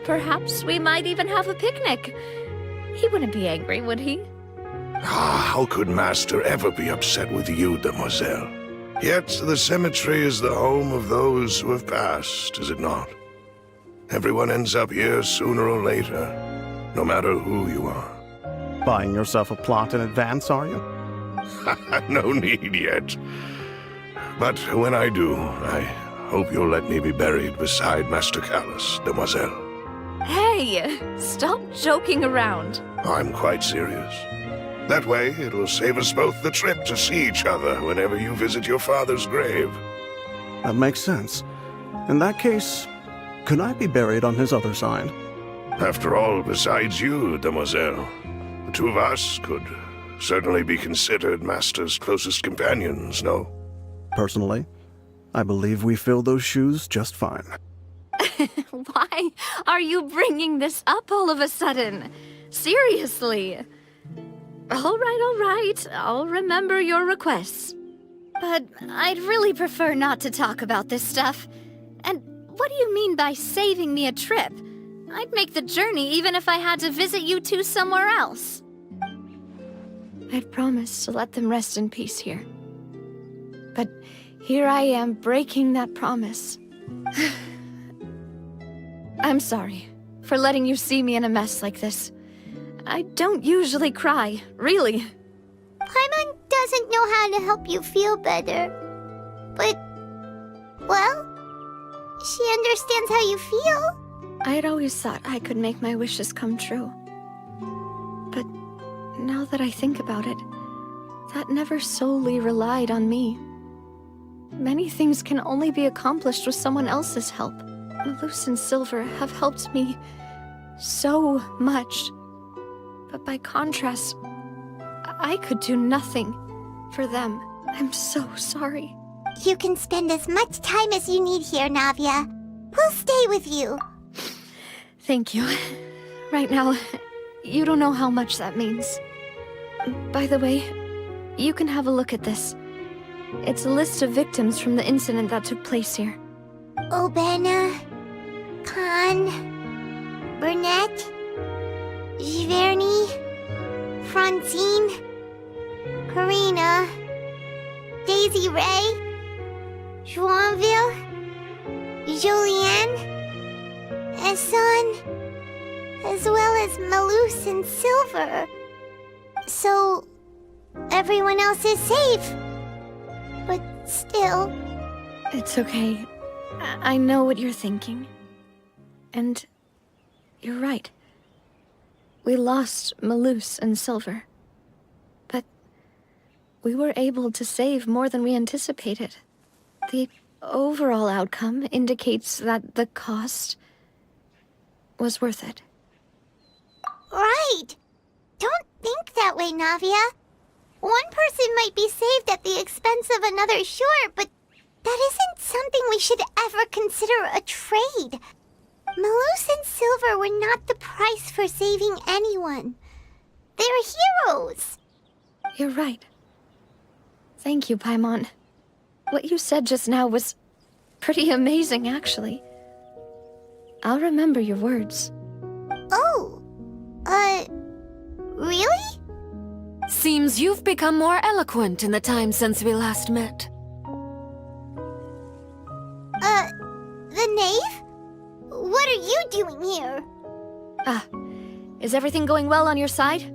Perhaps we might even have a picnic. He wouldn't be angry, would he? Ah, how could Master ever be upset with you, Demoiselle? Yet the cemetery is the home of those who have passed, is it not? Everyone ends up here sooner or later, no matter who you are. Buying yourself a plot in advance, are you? No need yet. But when I do, I hope you'll let me be buried beside Master Callus, Demoiselle. Hey, stop joking around. I'm quite serious. That way, it'll save us both the trip to see each other whenever you visit your father's grave. That makes sense. In that case, could I be buried on his other side? After all, besides you, Demoiselle, the two of us could certainly be considered Master's closest companions, no? Personally, I believe we fill those shoes just fine. Why are you bringing this up all of a sudden? Seriously. All right. I'll remember your requests. But I'd really prefer not to talk about this stuff. And what do you mean by saving me a trip? I'd make the journey even if I had to visit you two somewhere else. I'd promised to let them rest in peace here. But here I am breaking that promise. I'm sorry for letting you see me in a mess like this. I don't usually cry, really. Paimon doesn't know how to help you feel better. But, well, she understands how you feel. I'd always thought I could make my wishes come true. But now that I think about it, that never solely relied on me. Many things can only be accomplished with someone else's help. Malus and Silver have helped me so much. But by contrast, I could do nothing for them. I'm so sorry. You can spend as much time as you need here, Navia. We'll stay with you. Thank you. Right now, you don't know how much that means. By the way, you can have a look at this. It's a list of victims from the incident that took place here. Obena, Khan, Burnett, Giverny, Francine, Karina, Daisy Ray, Joinville, Julianne, Esson, as well as Malus and Silver. So, everyone else is safe. But still... It's okay. I know what you're thinking. And you're right. We lost Malus and Silver. But we were able to save more than we anticipated. The overall outcome indicates that the cost was worth it. Right! Don't think that way, Navia. One person might be saved at the expense of another, sure, but that isn't something we should ever consider a trade. Malus and Silver were not the price for saving anyone. They're heroes. You're right. Thank you, Paimon. What you said just now was pretty amazing, actually. I'll remember your words. Oh, really? Seems you've become more eloquent in the time since we last met. The knave? What are you doing here? Is everything going well on your side?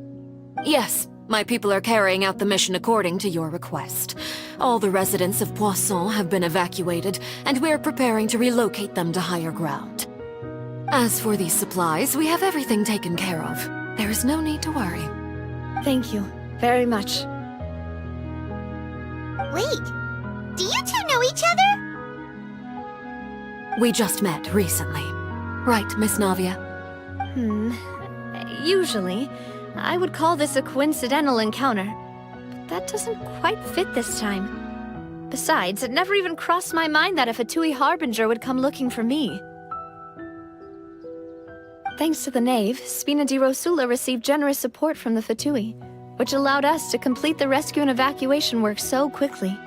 Yes, my people are carrying out the mission according to your request. All the residents of Poisson have been evacuated, and we're preparing to relocate them to higher ground. As for these supplies, we have everything taken care of. There is no need to worry. Thank you very much. Wait, do you two know each other? We just met recently. Right, Miss Navia? Usually, I would call this a coincidental encounter. But that doesn't quite fit this time. Besides, it never even crossed my mind that a Fatui Harbinger would come looking for me. Thanks to the Knave, Spina di Rosula received generous support from the Fatui, which allowed us to complete the rescue and evacuation work so quickly.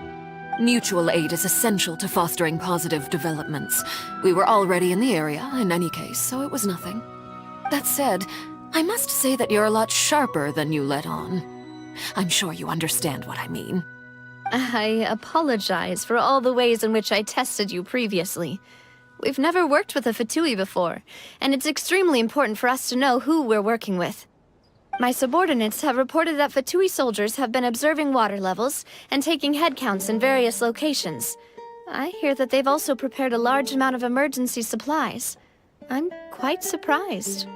Mutual aid is essential to fostering positive developments. We were already in the area, in any case, so it was nothing. That said, I must say that you're a lot sharper than you let on. I'm sure you understand what I mean. I apologize for all the ways in which I tested you previously. We've never worked with a Fatui before, and it's extremely important for us to know who we're working with. My subordinates have reported that Fatui soldiers have been observing water levels and taking head counts in various locations. I hear that they've also prepared a large amount of emergency supplies. I'm quite surprised.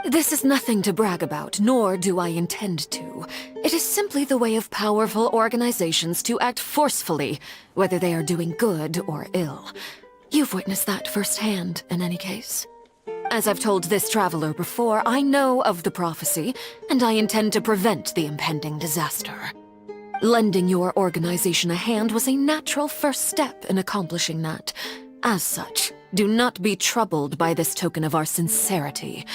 This is nothing to brag about, nor do I intend to. It is simply the way of powerful organizations to act forcefully, whether they are doing good or ill. You've witnessed that firsthand, in any case. As I've told this traveler before, I know of the prophecy, and I intend to prevent the impending disaster. Lending your organization a hand was a natural first step in accomplishing that. As such, do not be troubled by this token of our sincerity.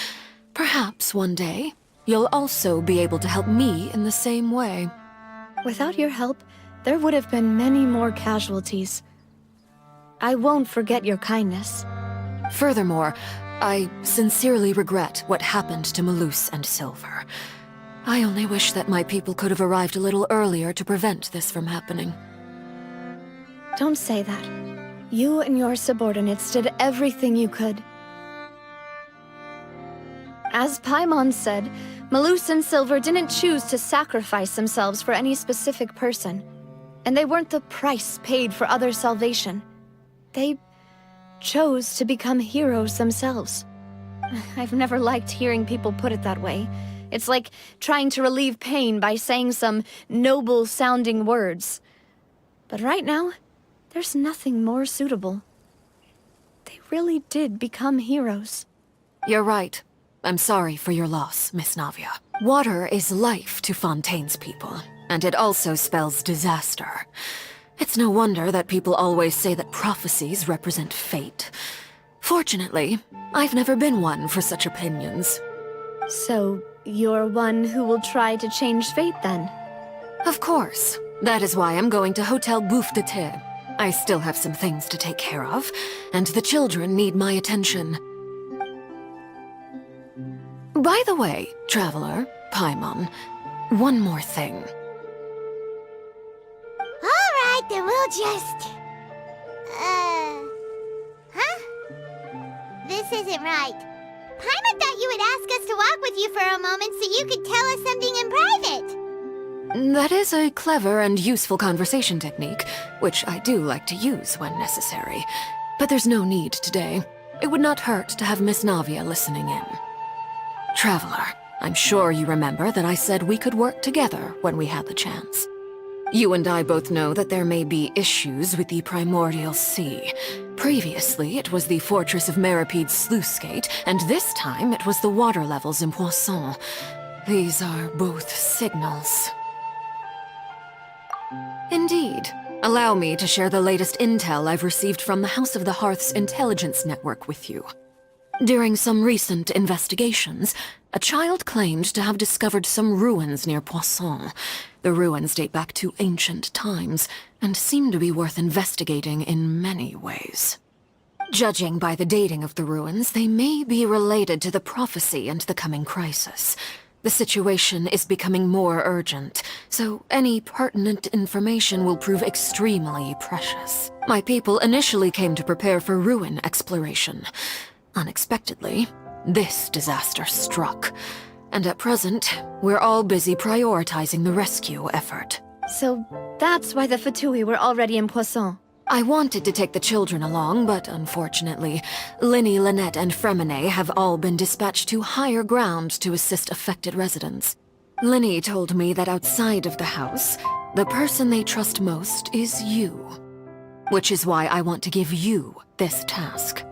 Perhaps one day, you'll also be able to help me in the same way. Without your help, there would have been many more casualties. I won't forget your kindness. Furthermore, I sincerely regret what happened to Malus and Silver. I only wish that my people could have arrived a little earlier to prevent this from happening. Don't say that. You and your subordinates did everything you could. As Paimon said, Malus and Silver didn't choose to sacrifice themselves for any specific person. And they weren't the price paid for other salvation. They chose to become heroes themselves. I've never liked hearing people put it that way. It's like trying to relieve pain by saying some noble-sounding words. But right now, there's nothing more suitable. They really did become heroes. You're right. I'm sorry for your loss, Miss Navia. Water is life to Fontaine's people, and it also spells disaster. It's no wonder that people always say that prophecies represent fate. Fortunately, I've never been one for such opinions. So, you're one who will try to change fate, then? Of course. That is why I'm going to Hotel Bouffe de Thé. I still have some things to take care of, and the children need my attention. By the way, Traveler, Paimon, one more thing. Alright, then we'll just... Huh? This isn't right. Paimon thought you would ask us to walk with you for a moment so you could tell us something in private. That is a clever and useful conversation technique, which I do like to use when necessary. But there's no need today. It would not hurt to have Miss Navia listening in. Traveler, I'm sure you remember that I said we could work together when we had the chance. You and I both know that there may be issues with the Primordial Sea. Previously, it was the Fortress of Meripede's sluice gate, and this time it was the water levels in Poisson. These are both signals. Indeed. Allow me to share the latest intel I've received from the House of the Hearth's intelligence network with you. During some recent investigations, a child claimed to have discovered some ruins near Poisson. The ruins date back to ancient times, and seem to be worth investigating in many ways. Judging by the dating of the ruins, they may be related to the prophecy and the coming crisis. The situation is becoming more urgent, so any pertinent information will prove extremely precious. My people initially came to prepare for ruin exploration. Unexpectedly, this disaster struck, and at present, we're all busy prioritizing the rescue effort. So that's why the Fatui were already in Poisson. I wanted to take the children along, but unfortunately, Linny, Lynette, and Fremine have all been dispatched to higher ground to assist affected residents. Linny told me that outside of the house, the person they trust most is you. Which is why I want to give you this task.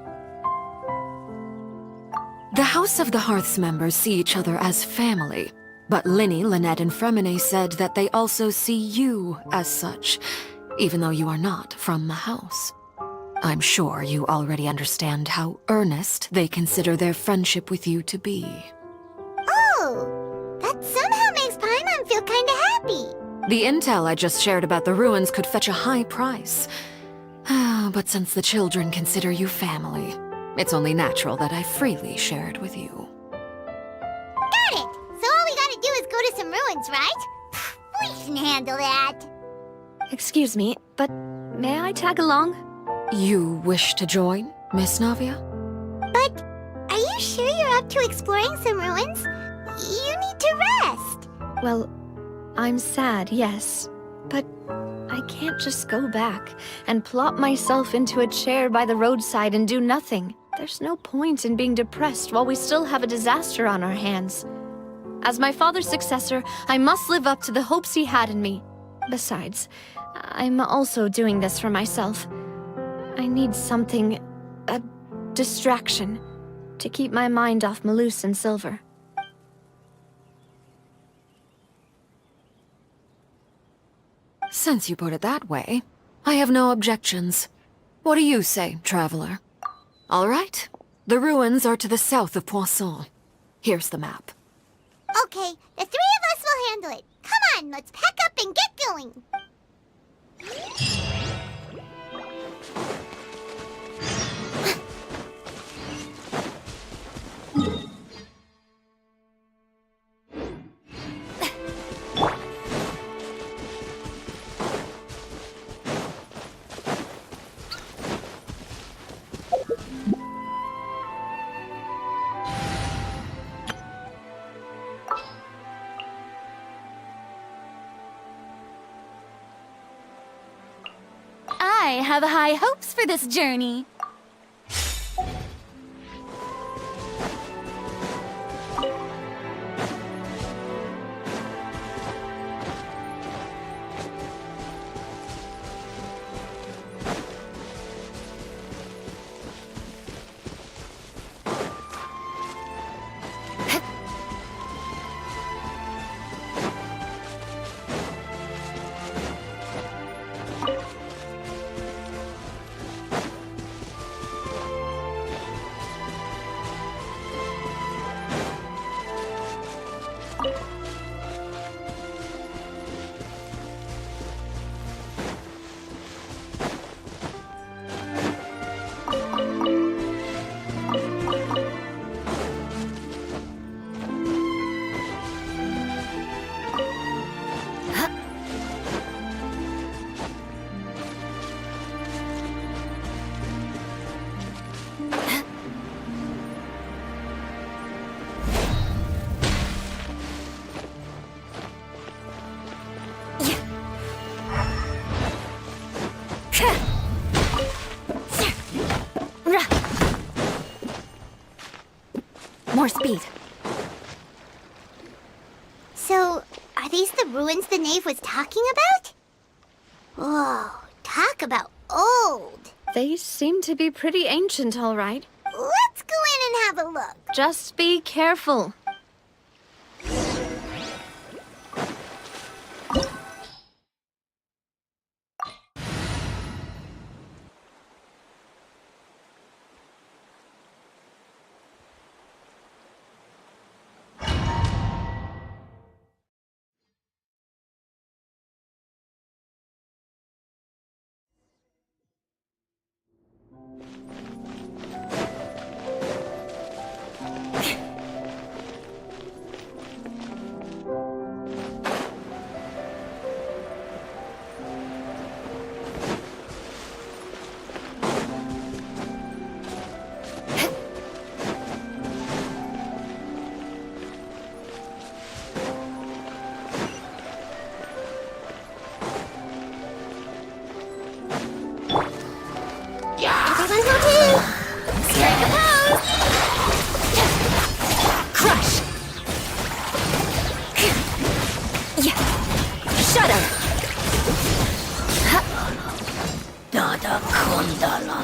The House of the Hearth's members see each other as family, but Linny, Lynette, and Fremine said that they also see you as such, even though you are not from the house. I'm sure you already understand how earnest they consider their friendship with you to be. Oh, that somehow makes Paimon feel kinda happy. The intel I just shared about the ruins could fetch a high price. But since the children consider you family, it's only natural that I freely share it with you. Got it! So all we gotta do is go to some ruins, right? We can handle that. Excuse me, but may I tag along? You wish to join, Miss Navia? But are you sure you're up to exploring some ruins? You need to rest. Well, I'm sad, yes. But I can't just go back and plop myself into a chair by the roadside and do nothing. There's no point in being depressed while we still have a disaster on our hands. As my father's successor, I must live up to the hopes he had in me. Besides, I'm also doing this for myself. I need something, a distraction, to keep my mind off Malus and Silver. Since you put it that way, I have no objections. What do you say, traveler? All right. The ruins are to the south of Poisson. Here's the map. Okay, the three of us will handle it. Come on, let's pack up and get going. I have high hopes for this journey. More speed. So, are these the ruins the knave was talking about? Whoa, talk about old. They seem to be pretty ancient, all right. Let's go in and have a look. Just be careful. Shudder! Dada Kundala.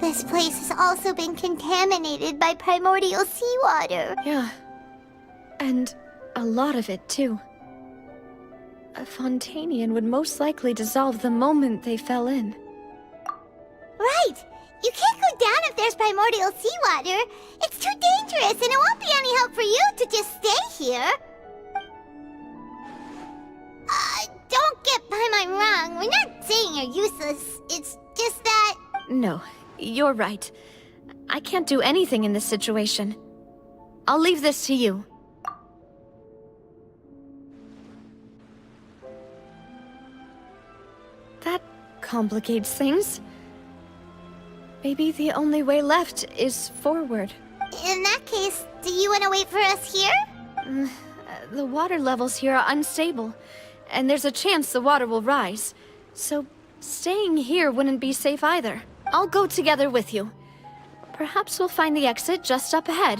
This place has also been contaminated by primordial seawater. Yeah. And a lot of it, too. A Fontanian would most likely dissolve the moment they fell in. Right! You can't go down if there's primordial seawater. It's too dangerous, and it won't be any help for you to just stay here. Don't get Paimon wrong. We're not saying you're useless. It's just that... No, you're right. I can't do anything in this situation. I'll leave this to you. That complicates things. Maybe the only way left is forward. In that case, do you want to wait for us here? The water levels here are unstable, and there's a chance the water will rise. So, staying here wouldn't be safe either. I'll go together with you. Perhaps we'll find the exit just up ahead.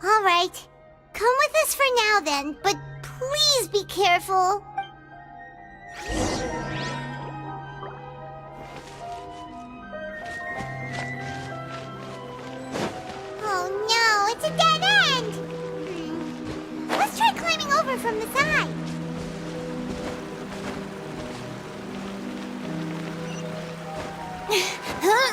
All right. Come with us for now then, but please be careful. Oh no, it's a dead end! Let's try climbing over from the side. Huh?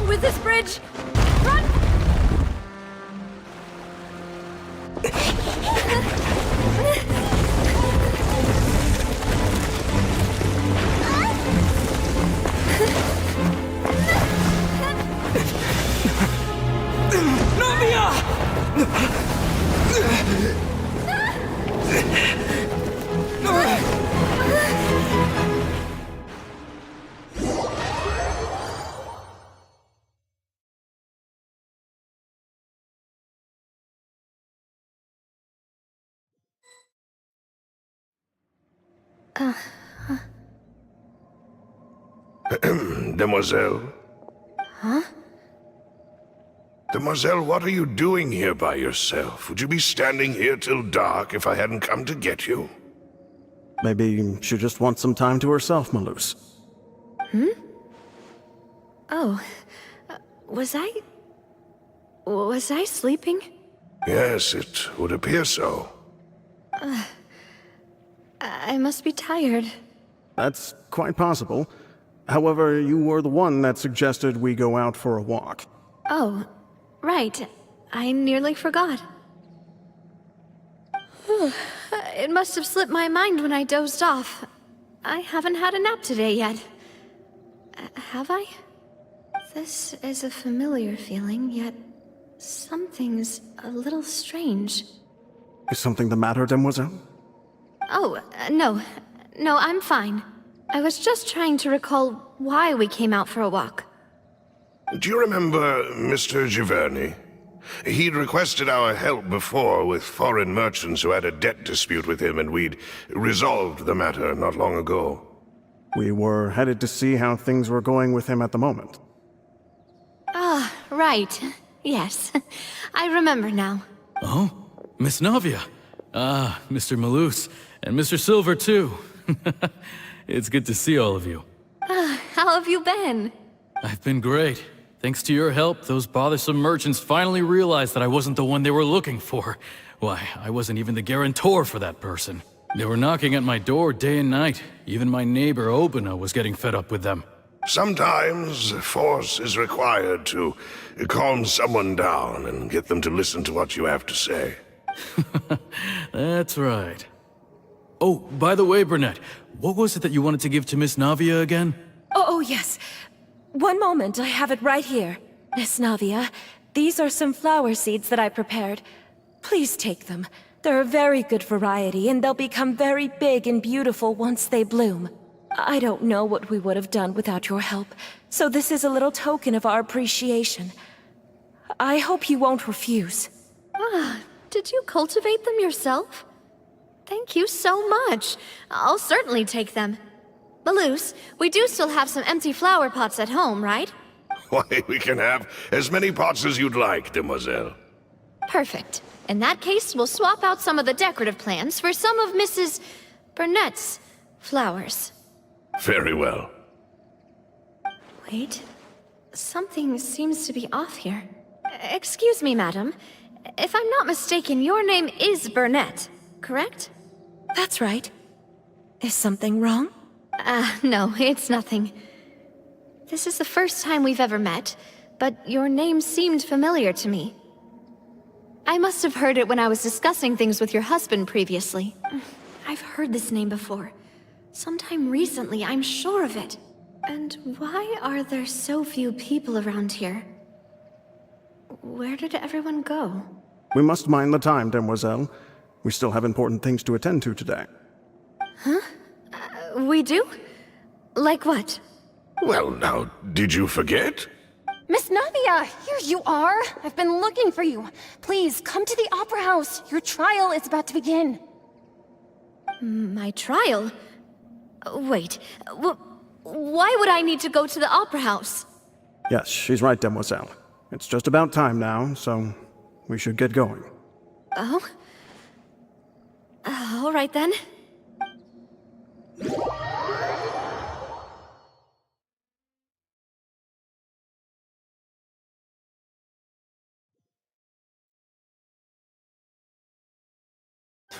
With this bridge! Run! Demoiselle? Huh? Demoiselle, what are you doing here by yourself? Would you be standing here till dark if I hadn't come to get you? Maybe she just wants some time to herself, Malus. Oh. Was I sleeping? Yes, it would appear so. I must be tired. That's quite possible. However, you were the one that suggested we go out for a walk. Oh, right. I nearly forgot. It must have slipped my mind when I dozed off. I haven't had a nap today yet. Have I? This is a familiar feeling, yet something's a little strange. Is something the matter, Demoiselle? Oh, no. No, I'm fine. I was just trying to recall why we came out for a walk. Do you remember Mr. Giverny? He'd requested our help before with foreign merchants who had a debt dispute with him, and we'd resolved the matter not long ago. We were headed to see how things were going with him at the moment. Ah, right. Yes. I remember now. Oh? Miss Navia. Ah, Mr. Malus. And Mr. Silver, too. It's good to see all of you. How have you been? I've been great. Thanks to your help, those bothersome merchants finally realized that I wasn't the one they were looking for. Why, I wasn't even the guarantor for that person. They were knocking at my door day and night. Even my neighbor Obina was getting fed up with them. Sometimes force is required to calm someone down and get them to listen to what you have to say. That's right. Oh, by the way, Burnett, what was it that you wanted to give to Miss Navia again? Oh, yes. One moment, I have it right here. Miss Navia, these are some flower seeds that I prepared. Please take them. They're a very good variety, and they'll become very big and beautiful once they bloom. I don't know what we would have done without your help, so this is a little token of our appreciation. I hope you won't refuse. Ah, did you cultivate them yourself? Thank you so much. I'll certainly take them. Malus, we do still have some empty flower pots at home, right? Why, we can have as many pots as you'd like, demoiselle. Perfect. In that case, we'll swap out some of the decorative plants for some of Mrs. Burnett's flowers. Very well. Wait. Something seems to be off here. Excuse me, madam. If I'm not mistaken, your name is Burnett, correct? That's right. Is something wrong? No, it's nothing. This is the first time we've ever met, but your name seemed familiar to me. I must have heard it when I was discussing things with your husband previously. I've heard this name before. Sometime recently, I'm sure of it. And why are there so few people around here? Where did everyone go? We must mind the time, demoiselle. We still have important things to attend to today. Huh? We do? Like what? Well, now, did you forget? Miss Navia, here you are. I've been looking for you. Please, come to the Opera House. Your trial is about to begin. My trial? Wait, why would I need to go to the Opera House? Yes, she's right, demoiselle. It's just about time now, so we should get going. Oh? All right then.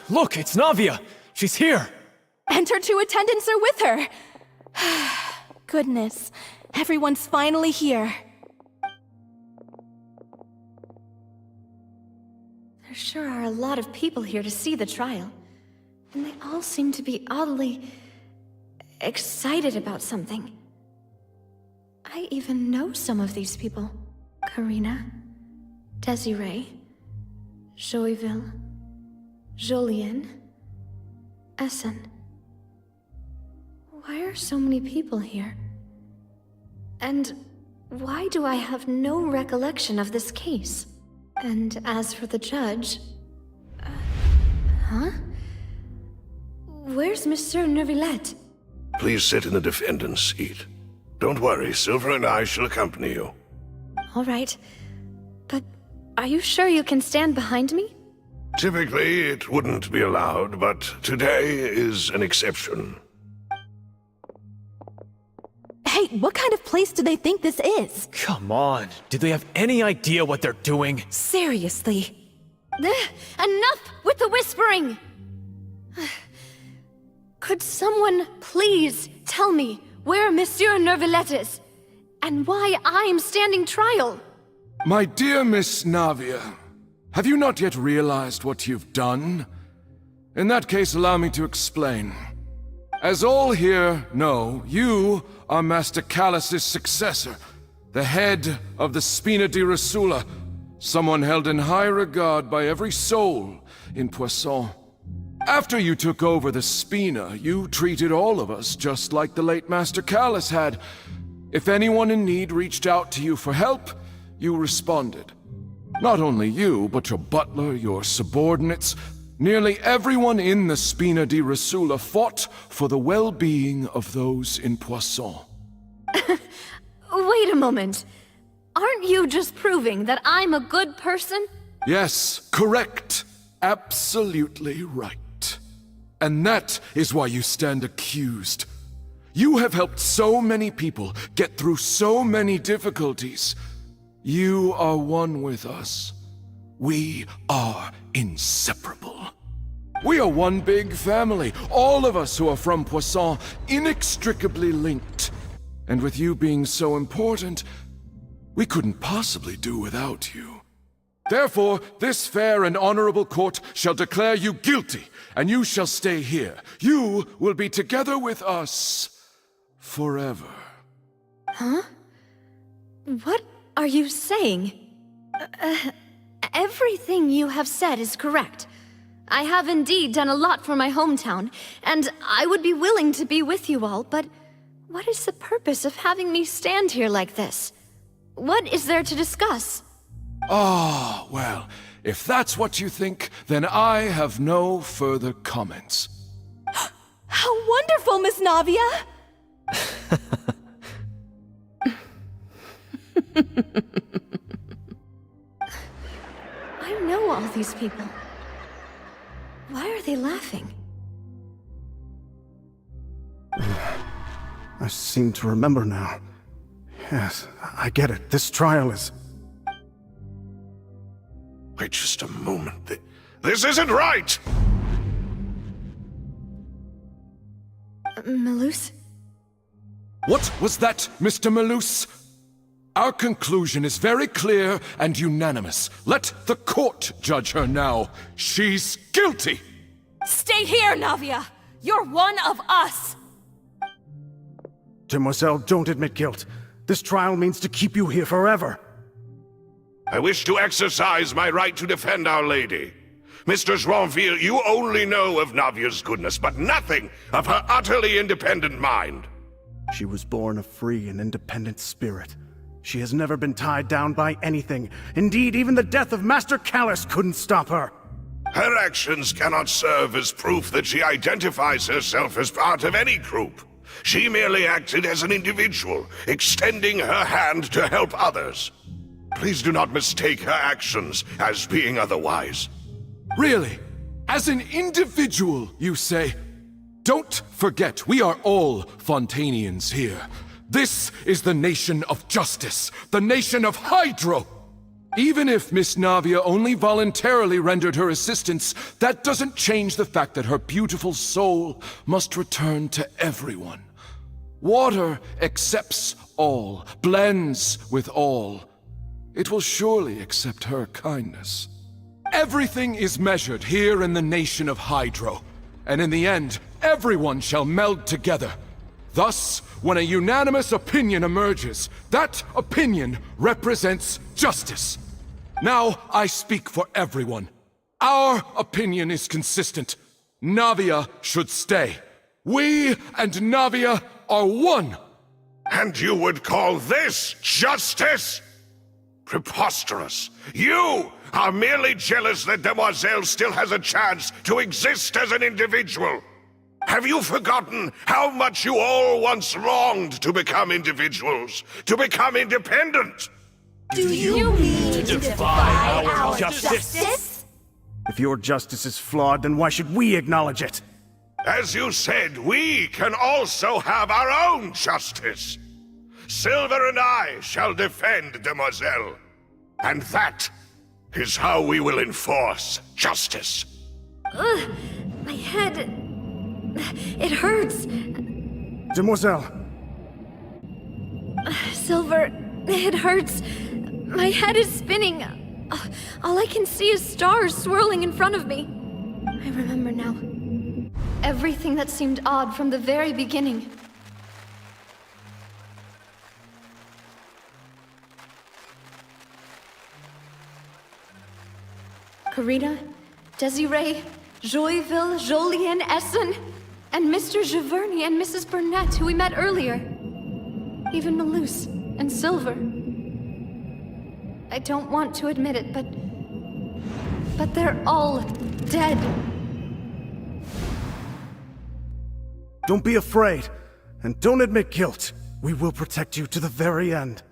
Look, it's Navia! She's here! And her two attendants are with her! Goodness, everyone's finally here. There sure are a lot of people here to see the trial. And they all seem to be oddly excited about something. I even know some of these people. Karina, Desiree, Joyville, Julien, Essen. Why are so many people here? And why do I have no recollection of this case? And as for the judge... huh? Where's Monsieur Neuvillette? Please sit in the defendant's seat. Don't worry, Silver and I shall accompany you. All right. But are you sure you can stand behind me? Typically, it wouldn't be allowed, but today is an exception. Hey, what kind of place do they think this is? Come on, do they have any idea what they're doing? Seriously. Enough with the whispering! Could someone please tell me where Monsieur Neuvillette is? And why I'm standing trial? My dear Miss Navia, have you not yet realized what you've done? In that case, allow me to explain. As all here know, you are Master Callus's successor, the head of the Spina di Rosula, someone held in high regard by every soul in Poisson. After you took over the Spina, you treated all of us just like the late Master Callus had. If anyone in need reached out to you for help, you responded. Not only you, but your butler, your subordinates, nearly everyone in the Spina di Rasula fought for the well-being of those in Poisson. Wait a moment. Aren't you just proving that I'm a good person? Yes, correct. Absolutely right. And that is why you stand accused. You have helped so many people get through so many difficulties. You are one with us. We are inseparable. We are one big family, all of us who are from Poisson, inextricably linked. And with you being so important, we couldn't possibly do without you. Therefore, this fair and honorable court shall declare you guilty, and you shall stay here. You will be together with us forever. Huh? What are you saying? Everything you have said is correct. I have indeed done a lot for my hometown, and I would be willing to be with you all, but what is the purpose of having me stand here like this? What is there to discuss? Ah, well, if that's what you think, then I have no further comments. How wonderful, Miss Navia! I know all these people. Why are they laughing? I seem to remember now. Yes, I get it. This trial is... Wait just a moment. This isn't right! Malus? What was that, Mr. Malus? Our conclusion is very clear and unanimous. Let the court judge her now. She's guilty! Stay here, Navia! You're one of us! Demoiselle, don't admit guilt. This trial means to keep you here forever. I wish to exercise my right to defend Our Lady. Mr. Joinville, you only know of Navia's goodness, but nothing of her utterly independent mind. She was born a free and independent spirit. She has never been tied down by anything. Indeed, even the death of Master Callus couldn't stop her. Her actions cannot serve as proof that she identifies herself as part of any group. She merely acted as an individual, extending her hand to help others. Please do not mistake her actions as being otherwise. Really? As an individual, you say? Don't forget, we are all Fontanians here. This is the nation of justice, the nation of Hydro! Even if Miss Navia only voluntarily rendered her assistance, that doesn't change the fact that her beautiful soul must return to everyone. Water accepts all, blends with all. It will surely accept her kindness. Everything is measured here in the nation of Hydro, and in the end, everyone shall meld together. Thus, when a unanimous opinion emerges, that opinion represents justice. Now I speak for everyone. Our opinion is consistent. Navia should stay. We and Navia are one. And you would call this justice? Preposterous. You are merely jealous that Demoiselle still has a chance to exist as an individual. Have you forgotten how much you all once longed to become individuals, to become independent? Do you mean to defy our justice? If your justice is flawed, then why should we acknowledge it? As you said, we can also have our own justice. Silver and I shall defend Demoiselle. And that is how we will enforce justice. Ugh, my head... It hurts. Demoiselle! Silver, it hurts. My head is spinning. All I can see is stars swirling in front of me. I remember now. Everything that seemed odd from the very beginning. Karina, Desiree, Joyville, Jolien, Essen, and Mr. Giverny and Mrs. Burnett, who we met earlier. Even Malus and Silver. I don't want to admit it, but they're all dead. Don't be afraid, and don't admit guilt. We will protect you to the very end.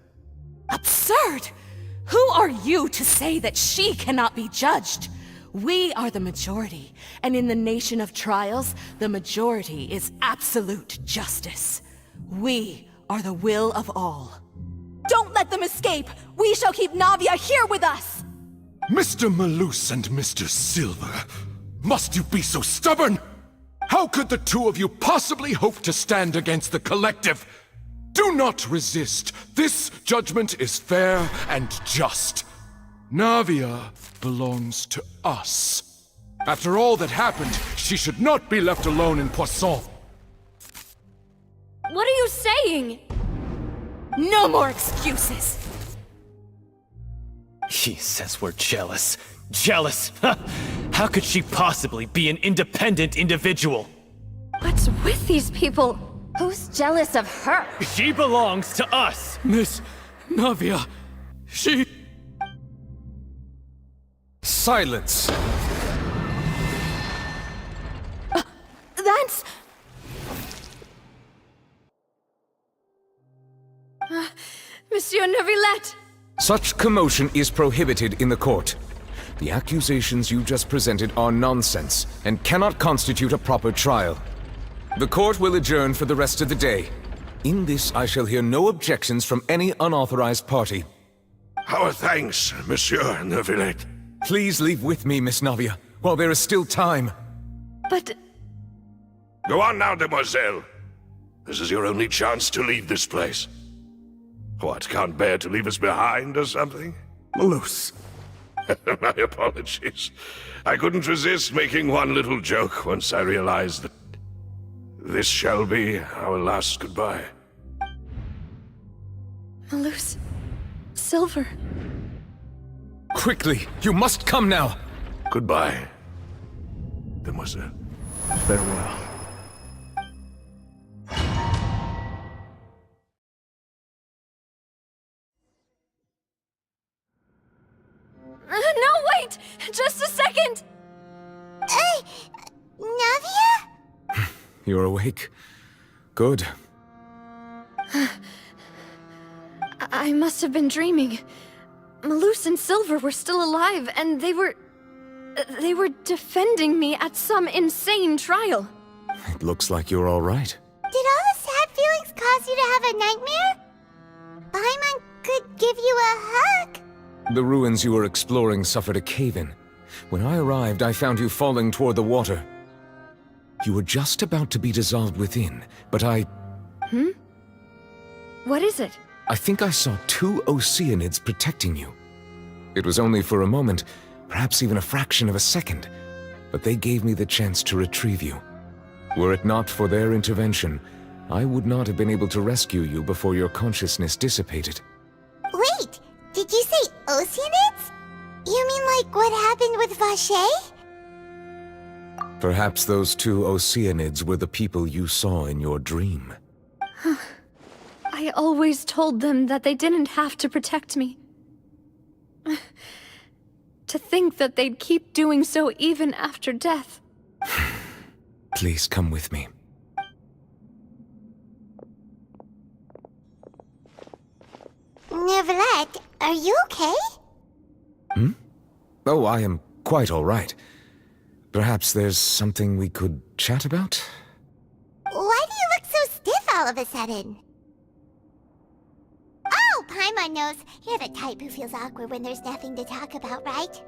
Absurd! Who are you to say that she cannot be judged? We are the majority, and in the nation of trials, the majority is absolute justice. We are the will of all. Don't let them escape! We shall keep Navia here with us! Mr. Malus and Mr. Silver, must you be so stubborn? How could the two of you possibly hope to stand against the collective? Do not resist. This judgment is fair and just. Navia belongs to us. After all that happened, she should not be left alone in Poisson. What are you saying? No more excuses! He says we're jealous. Jealous? How could she possibly be an independent individual? What's with these people? Who's jealous of her? She belongs to us! Miss Navia, she... Silence! That's... Monsieur Neuvillette! Such commotion is prohibited in the court. The accusations you just presented are nonsense and cannot constitute a proper trial. The court will adjourn for the rest of the day. In this, I shall hear no objections from any unauthorized party. Our thanks, Monsieur Neuvillette. Please leave with me, Miss Navia, while there is still time. But... Go on now, demoiselle. This is your only chance to leave this place. What, can't bear to leave us behind or something? Malus. My apologies. I couldn't resist making one little joke once I realized that this shall be our last goodbye. Malus... Silver... Quickly, you must come now! Goodbye, demoiselle. Farewell. No, wait! Just a second! Navia? You're awake. Good. I must have been dreaming. Malus and Silver were still alive, and they were defending me at some insane trial. It looks like you're all right. Did all the sad feelings cause you to have a nightmare? Paimon could give you a hug. The ruins you were exploring suffered a cave-in. When I arrived, I found you falling toward the water. You were just about to be dissolved within, but What is it? I think I saw 2 Oceanids protecting you. It was only for a moment, perhaps even a fraction of a second, but they gave me the chance to retrieve you. Were it not for their intervention, I would not have been able to rescue you before your consciousness dissipated. Wait, did you say Oceanids? You mean like what happened with Vache? Perhaps those 2 Oceanids were the people you saw in your dream. I always told them that they didn't have to protect me. To think that they'd keep doing so even after death. Please come with me. Neuvillette, are you okay? Oh, I am quite all right. Perhaps there's something we could chat about? Why do you look so stiff all of a sudden? Oh, Paimon knows. You're the type who feels awkward when there's nothing to talk about, right?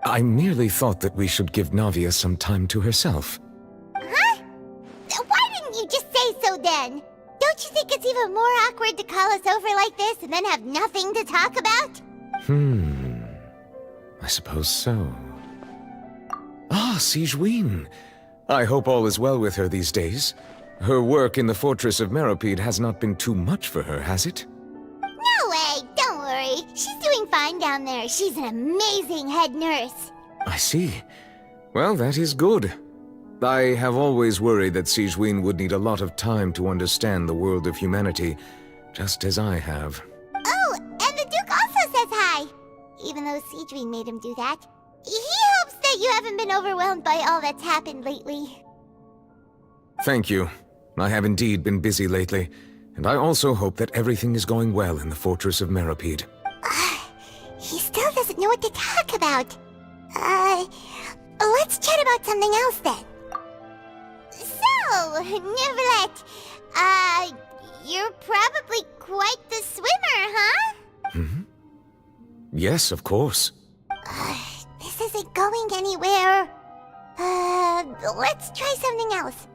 I merely thought that we should give Navia some time to herself. Huh? Why didn't you just say so then? Don't you think it's even more awkward to call us over like this and then have nothing to talk about? I suppose so. Ah, Sigewinne. I hope all is well with her these days. Her work in the Fortress of Meropide has not been too much for her, has it? No way, don't worry. She's doing fine down there. She's an amazing head nurse. I see. Well, that is good. I have always worried that Sigewinne would need a lot of time to understand the world of humanity, just as I have. Oh, and the Duke also says hi! Even though Sigewinne made him do that. He hopes that you haven't been overwhelmed by all that's happened lately. Thank you. I have indeed been busy lately, and I also hope that everything is going well in the Fortress of Meripede. He still doesn't know what to talk about. Let's chat about something else then. So, Neverlet, you're probably quite the swimmer, huh? Mm-hmm. Yes, of course. This isn't going anywhere. Let's try something else.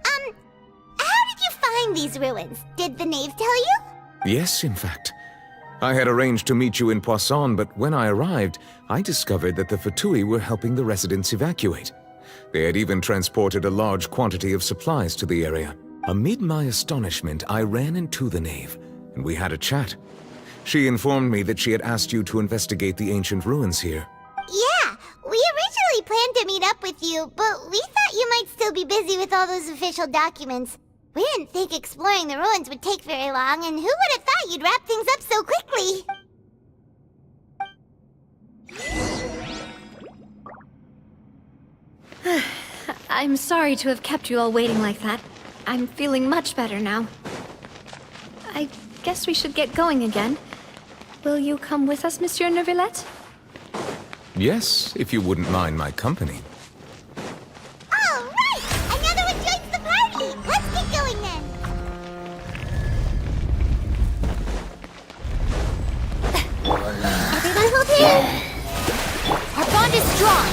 How did you find these ruins? Did the knave tell you? Yes, in fact. I had arranged to meet you in Poisson, but when I arrived, I discovered that the Fatui were helping the residents evacuate. They had even transported a large quantity of supplies to the area. Amid my astonishment, I ran into the knave, and we had a chat. She informed me that she had asked you to investigate the ancient ruins here. Yeah, we originally planned to meet up with you, but we thought you might still be busy with all those official documents. We didn't think exploring the ruins would take very long, and who would have thought you'd wrap things up so quickly? I'm sorry to have kept you all waiting like that. I'm feeling much better now. I guess we should get going again. Will you come with us, Monsieur Neuvillette? Yes, if you wouldn't mind my company. All right! Another one joins the party! Let's get going then! Everyone hold here! Our bond is strong!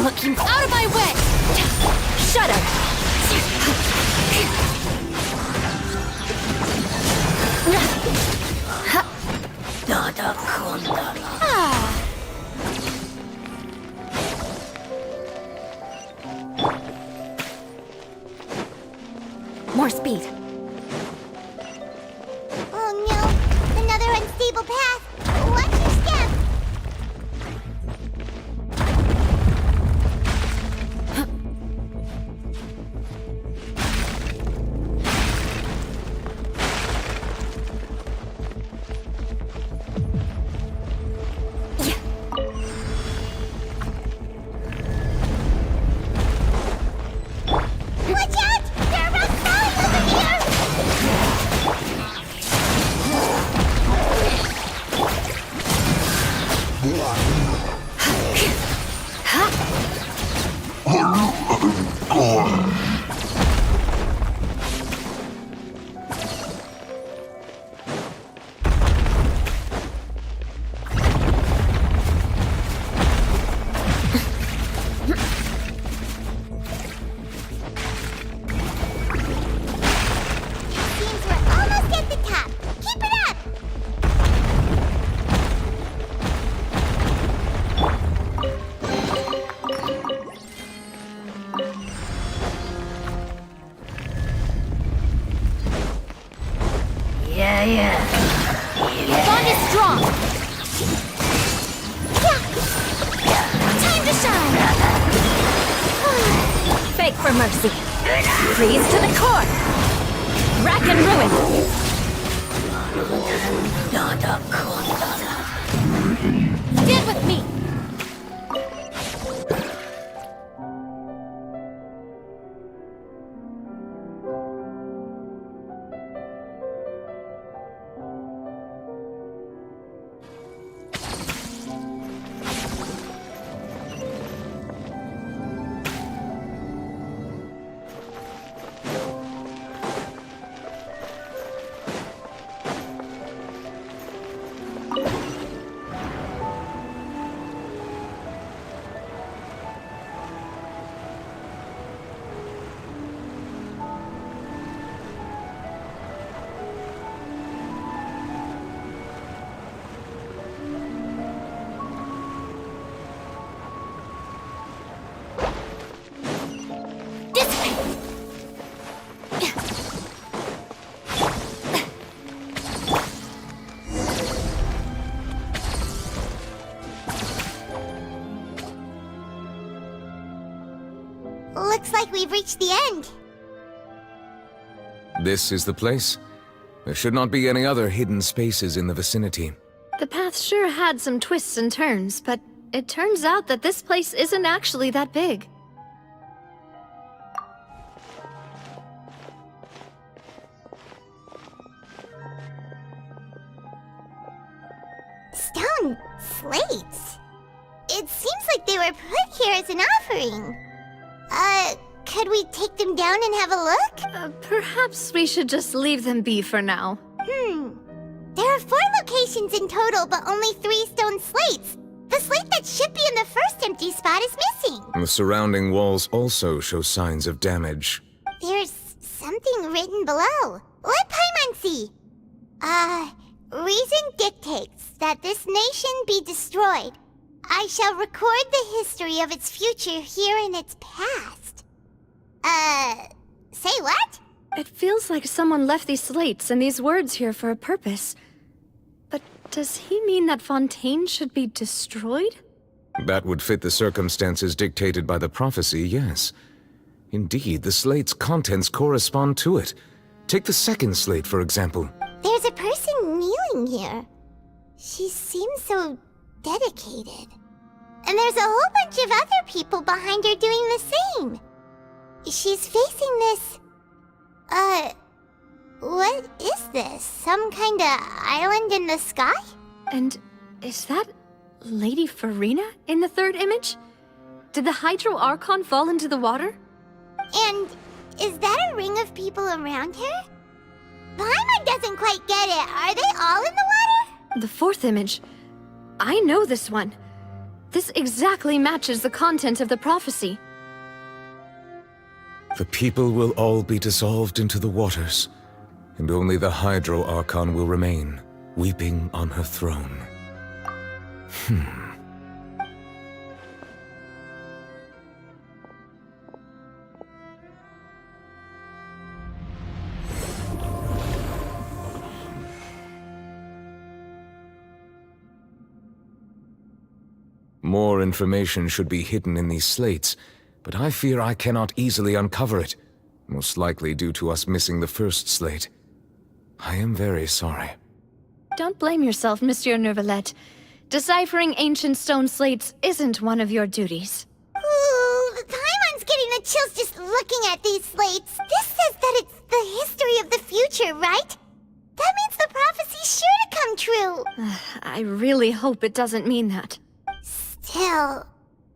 Look, out of my way! Shut up! More speed. Oh no! Another unstable path! Watch your step! Watch out! There are rocks falling over here! Seems we're almost at the top. Keep it up! Our bond is strong! Time to shine! Fake for mercy. Freeze to the core. Rack and ruin. Stand with me! like we've reached the end. This is the place? There should not be any other hidden spaces in the vicinity. The path sure had some twists and turns, but it turns out that this place isn't actually that big. Stone slates? It seems like they were put here as an offering. Could we take them down and have a look? Perhaps we should just leave them be for now. There are 4 locations in total, but only 3 stone slates. The slate that should be in the first empty spot is missing. The surrounding walls also show signs of damage. There's something written below. Let Paimon see. Reason dictates that this nation be destroyed. I shall record the history of its future here in its past. Say what? It feels like someone left these slates and these words here for a purpose. But does he mean that Fontaine should be destroyed? That would fit the circumstances dictated by the prophecy, yes. Indeed, the slate's contents correspond to it. Take the second slate, for example. There's a person kneeling here. She seems so dedicated. And there's a whole bunch of other people behind her doing the same. She's facing this... what is this? Some kind of island in the sky? And is that Lady Farina in the third image? Did the Hydro Archon fall into the water? And is that a ring of people around her? Paimon doesn't quite get it. Are they all in the water? The fourth image. I know this one. This exactly matches the content of the prophecy. The people will all be dissolved into the waters, and only the Hydro Archon will remain, weeping on her throne. More information should be hidden in these slates, but I fear I cannot easily uncover it, most likely due to us missing the first slate. I am very sorry. Don't blame yourself, Monsieur Neuvillette. Deciphering ancient stone slates isn't one of your duties. Ooh, Paimon's getting the chills just looking at these slates. This says that it's the history of the future, right? That means the prophecy's sure to come true. I really hope it doesn't mean that. Still,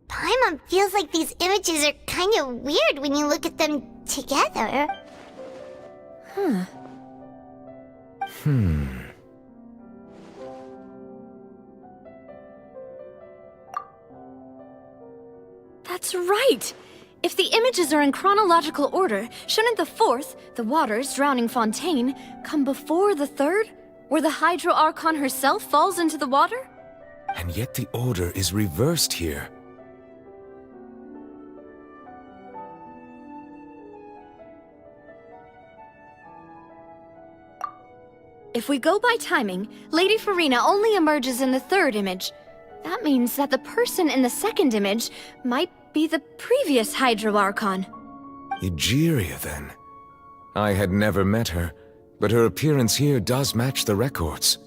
Paimon feels like these images are kind of weird when you look at them together. That's right! If the images are in chronological order, shouldn't the fourth, the waters drowning Fontaine, come before the third, where the Hydro Archon herself falls into the water? And yet the order is reversed here. If we go by timing, Lady Farina only emerges in the third image. That means that the person in the second image might be the previous Hydro Archon. Egeria, then. I had never met her, but her appearance here does match the records.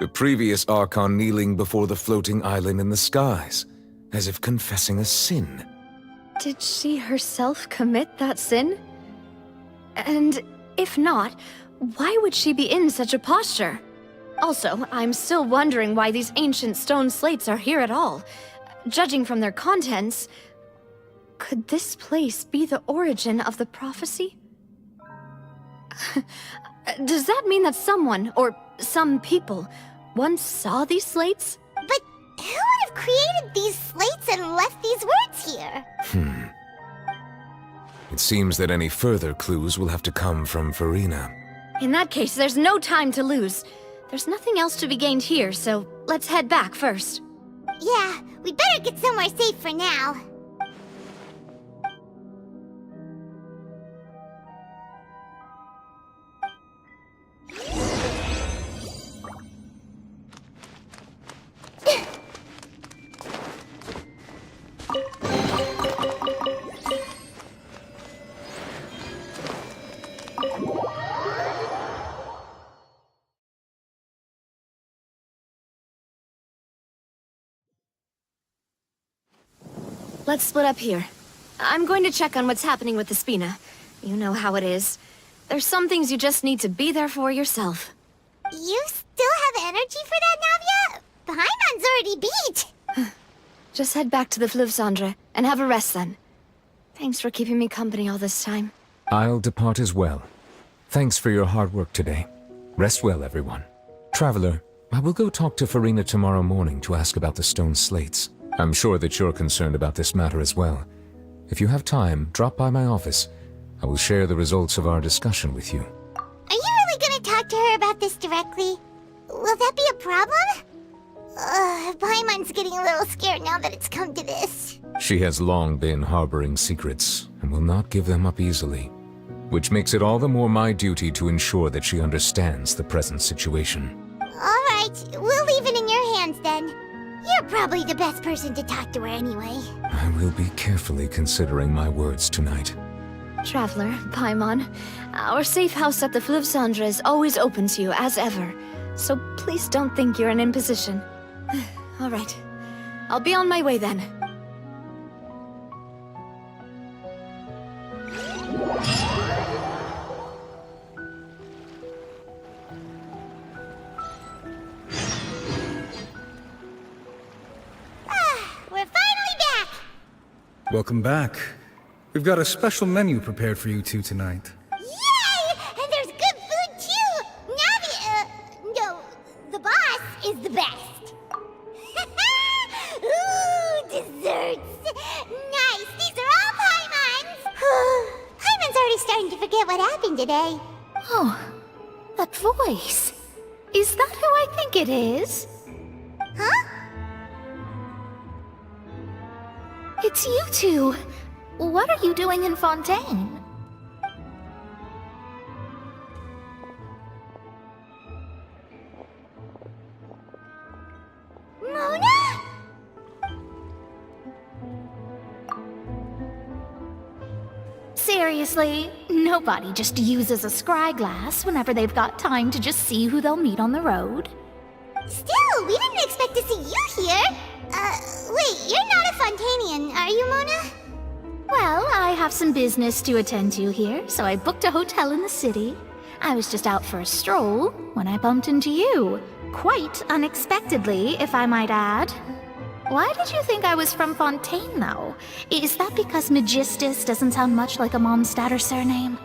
The previous Archon kneeling before the floating island in the skies, as if confessing a sin. Did she herself commit that sin? And if not, why would she be in such a posture? Also, I'm still wondering why these ancient stone slates are here at all. Judging from their contents, could this place be the origin of the prophecy? Does that mean that someone, or some people, once saw these slates? But who would have created these slates and left these words here? It seems that any further clues will have to come from Farina. In that case, there's no time to lose. There's nothing else to be gained here, so let's head back first. Yeah, we better get somewhere safe for now. Let's split up here. I'm going to check on what's happening with the Spina. You know how it is. There's some things you just need to be there for yourself. You still have energy for that, Navia? Paimon's already beat! Just head back to the Fleuve Cendre and have a rest then. Thanks for keeping me company all this time. I'll depart as well. Thanks for your hard work today. Rest well, everyone. Traveler, I will go talk to Farina tomorrow morning to ask about the stone slates. I'm sure that you're concerned about this matter as well. If you have time, drop by my office. I will share the results of our discussion with you. Are you really gonna talk to her about this directly? Will that be a problem? Paimon's getting a little scared now that it's come to this. She has long been harboring secrets and will not give them up easily, which makes it all the more my duty to ensure that she understands the present situation. Alright, we'll leave it in your hands then. You're probably the best person to talk to her anyway. I will be carefully considering my words tonight. Traveler, Paimon, our safe house at the Fleuve Cendre is always open to you, as ever. So please don't think you're an imposition. Alright. I'll be on my way then. We're finally back! Welcome back. We've got a special menu prepared for you two tonight. Yay! And there's good food too! Navi, no, the boss is the best. Ooh, desserts! Nice, these are all Paimon's! Paimon's already starting to forget what happened today. Oh, that voice. Is that who I think it is? Huh? It's you two. What are you doing in Fontaine? Mona? Seriously, nobody just uses a scry glass whenever they've got time to just see who they'll meet on the road. Still, we didn't expect to see you here. Wait, you're not a Fontanian, are you, Mona? Well, I have some business to attend to here, so I booked a hotel in the city. I was just out for a stroll when I bumped into you. Quite unexpectedly, if I might add. Why did you think I was from Fontaine, though? Is that because Magistus doesn't sound much like a Mondstadt surname?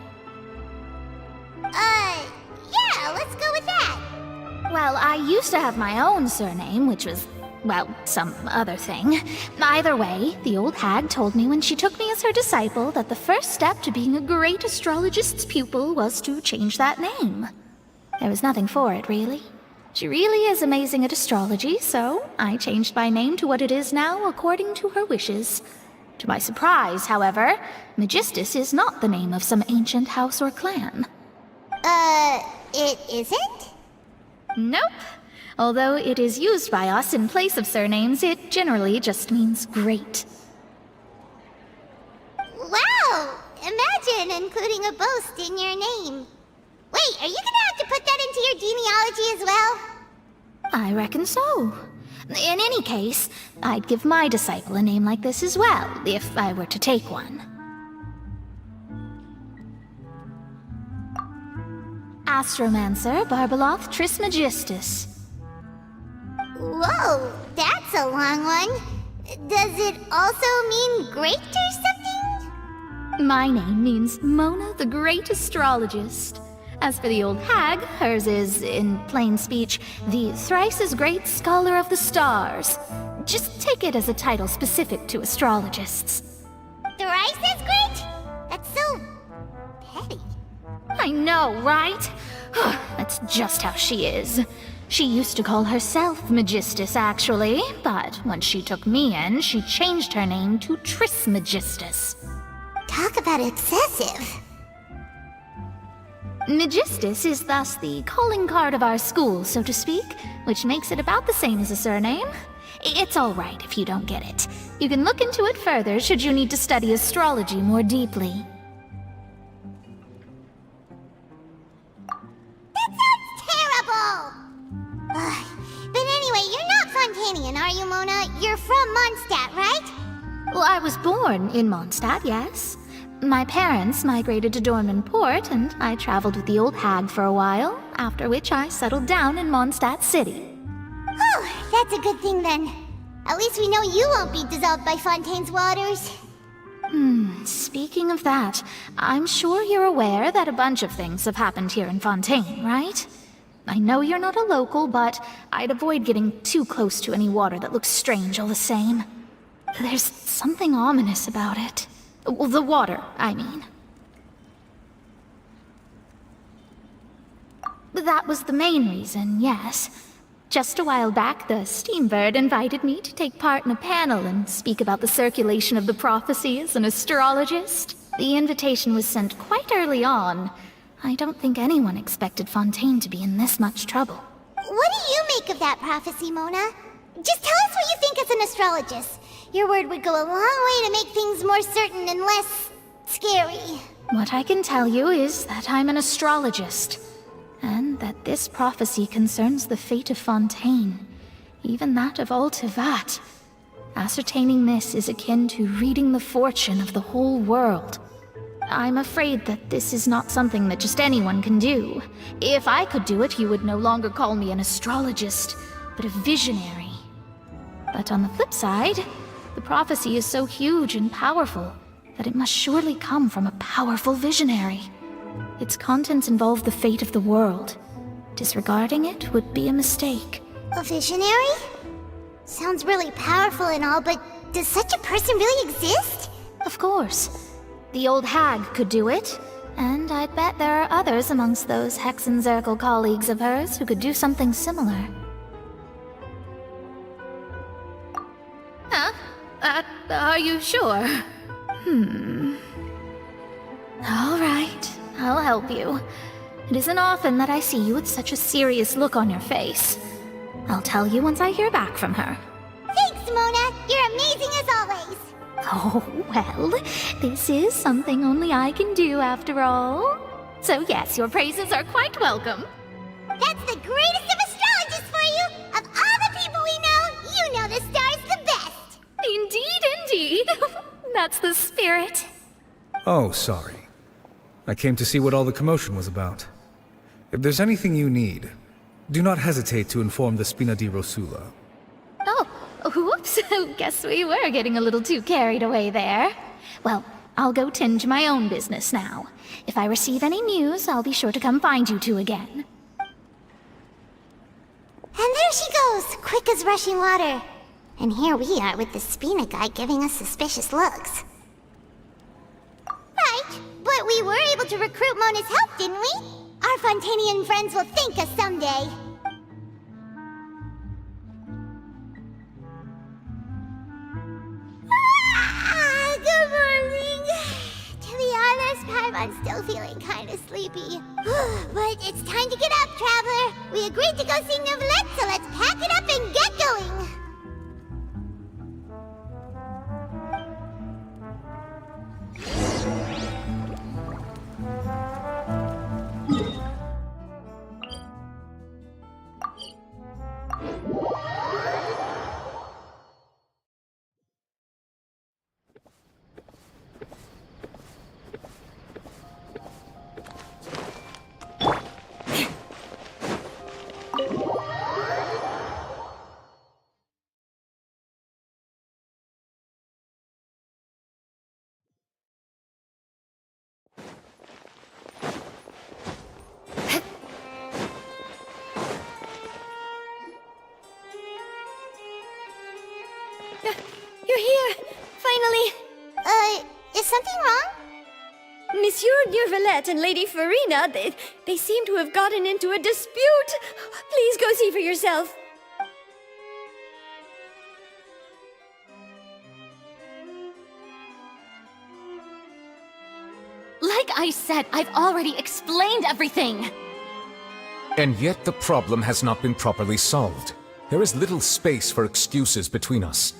Yeah, let's go with that. Well, I used to have my own surname, which was, well, some other thing. Either way, the old hag told me when she took me as her disciple that the first step to being a great astrologist's pupil was to change that name. There was nothing for it, really. She really is amazing at astrology, so I changed my name to what it is now according to her wishes. To my surprise, however, Magistus is not the name of some ancient house or clan. It isn't? Nope. Although it is used by us in place of surnames, it generally just means great. Wow! Imagine including a boast in your name. Wait, are you gonna have to put that into your genealogy as well? I reckon so. In any case, I'd give my disciple a name like this as well, if I were to take one. Astromancer Barbeloth Trismegistus. Whoa, that's a long one. Does it also mean great or something? My name means Mona the Great Astrologist. As for the old hag, hers is, in plain speech, the thrice-as-great Scholar of the Stars. Just take it as a title specific to astrologists. Thrice as great? That's so petty. I know, right? That's just how she is. She used to call herself Magistus, actually, but when she took me in, she changed her name to Trismegistus. Talk about excessive. Magistus is thus the calling card of our school, so to speak, which makes it about the same as a surname. It's all right if you don't get it. You can look into it further should you need to study astrology more deeply. That sounds terrible! But anyway, you're not Fontanian, are you, Mona? You're from Mondstadt, right? Well, I was born in Mondstadt, yes. My parents migrated to Dorman Port, and I traveled with the old hag for a while, after which I settled down in Mondstadt City. Oh, that's a good thing then. At least we know you won't be dissolved by Fontaine's waters. Speaking of that, I'm sure you're aware that a bunch of things have happened here in Fontaine, right? I know you're not a local, but I'd avoid getting too close to any water that looks strange all the same. There's something ominous about it. Well, the water, I mean. That was the main reason, yes. Just a while back, the Steambird invited me to take part in a panel and speak about the circulation of the prophecy as an astrologist. The invitation was sent quite early on. I don't think anyone expected Fontaine to be in this much trouble. What do you make of that prophecy, Mona? Just tell us what you think as an astrologist. Your word would go a long way to make things more certain and less scary. What I can tell you is that I'm an astrologist, and that this prophecy concerns the fate of Fontaine, even that of all Tevat. Ascertaining this is akin to reading the fortune of the whole world. I'm afraid that this is not something that just anyone can do. If I could do it, you would no longer call me an astrologist, but a visionary. But on the flip side, the prophecy is so huge and powerful that it must surely come from a powerful visionary. Its contents involve the fate of the world. Disregarding it would be a mistake. A visionary? Sounds really powerful and all, but does such a person really exist? Of course. The old hag could do it, and I'd bet there are others amongst those Hexenzirkel colleagues of hers who could do something similar. Huh? Are you sure? All right, I'll help you. It isn't often that I see you with such a serious look on your face. I'll tell you once I hear back from her. Thanks, Mona. You're amazing as always. Oh, well, this is something only I can do after all. So yes, your praises are quite welcome. That's the greatest of astrologists for you! Of all the people we know, you know the star's the best! Indeed, indeed. That's the spirit. Oh, sorry. I came to see what all the commotion was about. If there's anything you need, do not hesitate to inform the Spina di Rosula. Oh, whoops. Guess we were getting a little too carried away there. Well, I'll go tend to my own business now. If I receive any news, I'll be sure to come find you two again. And there she goes, quick as rushing water. And here we are with the Spina guy giving us suspicious looks. Right, but we were able to recruit Mona's help, didn't we? Our Fontanian friends will thank us someday. Good morning. To be honest, Paimon's still feeling kind of sleepy. But it's time to get up, traveler. We agreed to go see Neuvillette, so let's pack it up and get going. You're here! Finally! Is something wrong? Monsieur Neuvillette and Lady Farina, they seem to have gotten into a dispute! Please go see for yourself! Like I said, I've already explained everything! And yet the problem has not been properly solved. There is little space for excuses between us.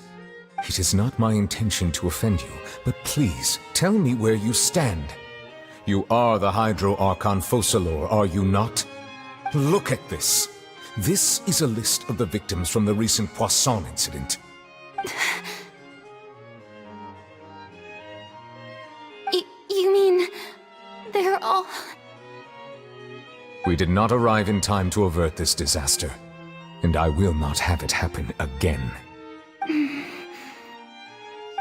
It is not my intention to offend you, but please, tell me where you stand. You are the Hydro Archon Focalor, are you not? Look at this. This is a list of the victims from the recent Poisson incident. We did not arrive in time to avert this disaster, and I will not have it happen again.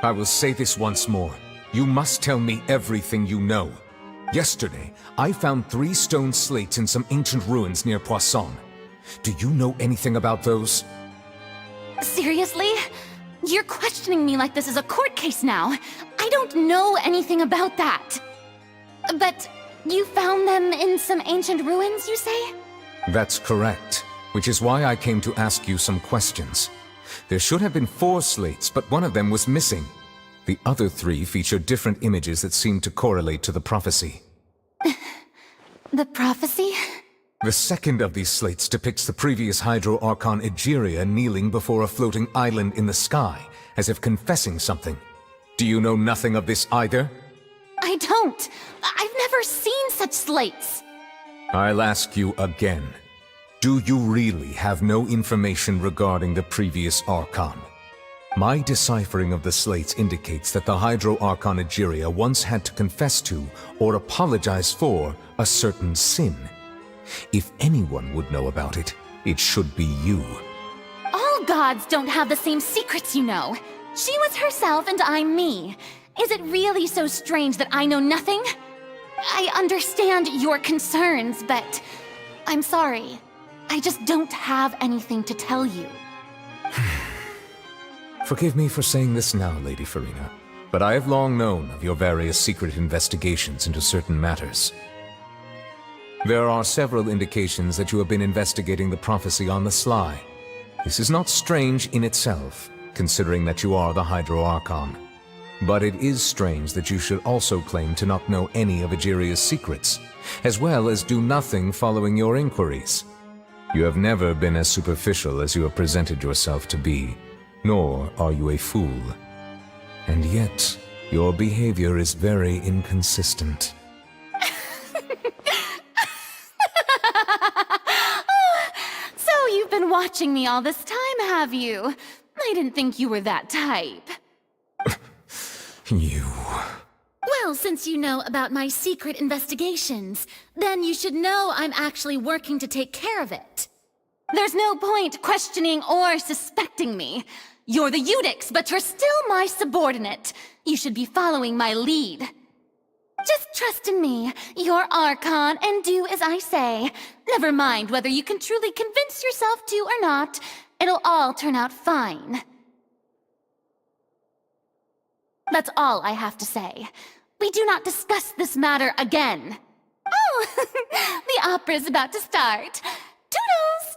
I will say this once more. You must tell me everything you know. Yesterday, I found 3 stone slates in some ancient ruins near Poisson. Do you know anything about those? Seriously? You're questioning me like this is a court case now. I don't know anything about that. But you found them in some ancient ruins, you say? That's correct, which is why I came to ask you some questions. There should have been 4 slates, but one of them was missing. The other 3 feature different images that seem to correlate to the prophecy. The prophecy? The second of these slates depicts the previous Hydro Archon Egeria kneeling before a floating island in the sky, as if confessing something. Do you know nothing of this either? I don't. I've never seen such slates. I'll ask you again. Do you really have no information regarding the previous Archon? My deciphering of the slates indicates that the Hydro Archon Egeria once had to confess to, or apologize for, a certain sin. If anyone would know about it, it should be you. All gods don't have the same secrets, you know. She was herself and I'm me. Is it really so strange that I know nothing? I understand your concerns, but I'm sorry. I just don't have anything to tell you. Forgive me for saying this now, Lady Farina, but I have long known of your various secret investigations into certain matters. There are several indications that you have been investigating the prophecy on the sly. This is not strange in itself, considering that you are the Hydro Archon. But it is strange that you should also claim to not know any of Egeria's secrets, as well as do nothing following your inquiries. You have never been as superficial as you have presented yourself to be, nor are you a fool. And yet, your behavior is very inconsistent. So you've been watching me all this time, have you? I didn't think you were that type. You... Well, since you know about my secret investigations, then you should know I'm actually working to take care of it. There's no point questioning or suspecting me. You're the Eudix, but you're still my subordinate. You should be following my lead. Just trust in me, you're Archon, and do as I say. Never mind whether you can truly convince yourself to or not. It'll all turn out fine. That's all I have to say. We do not discuss this matter again. Oh, the opera's about to start. Toodles!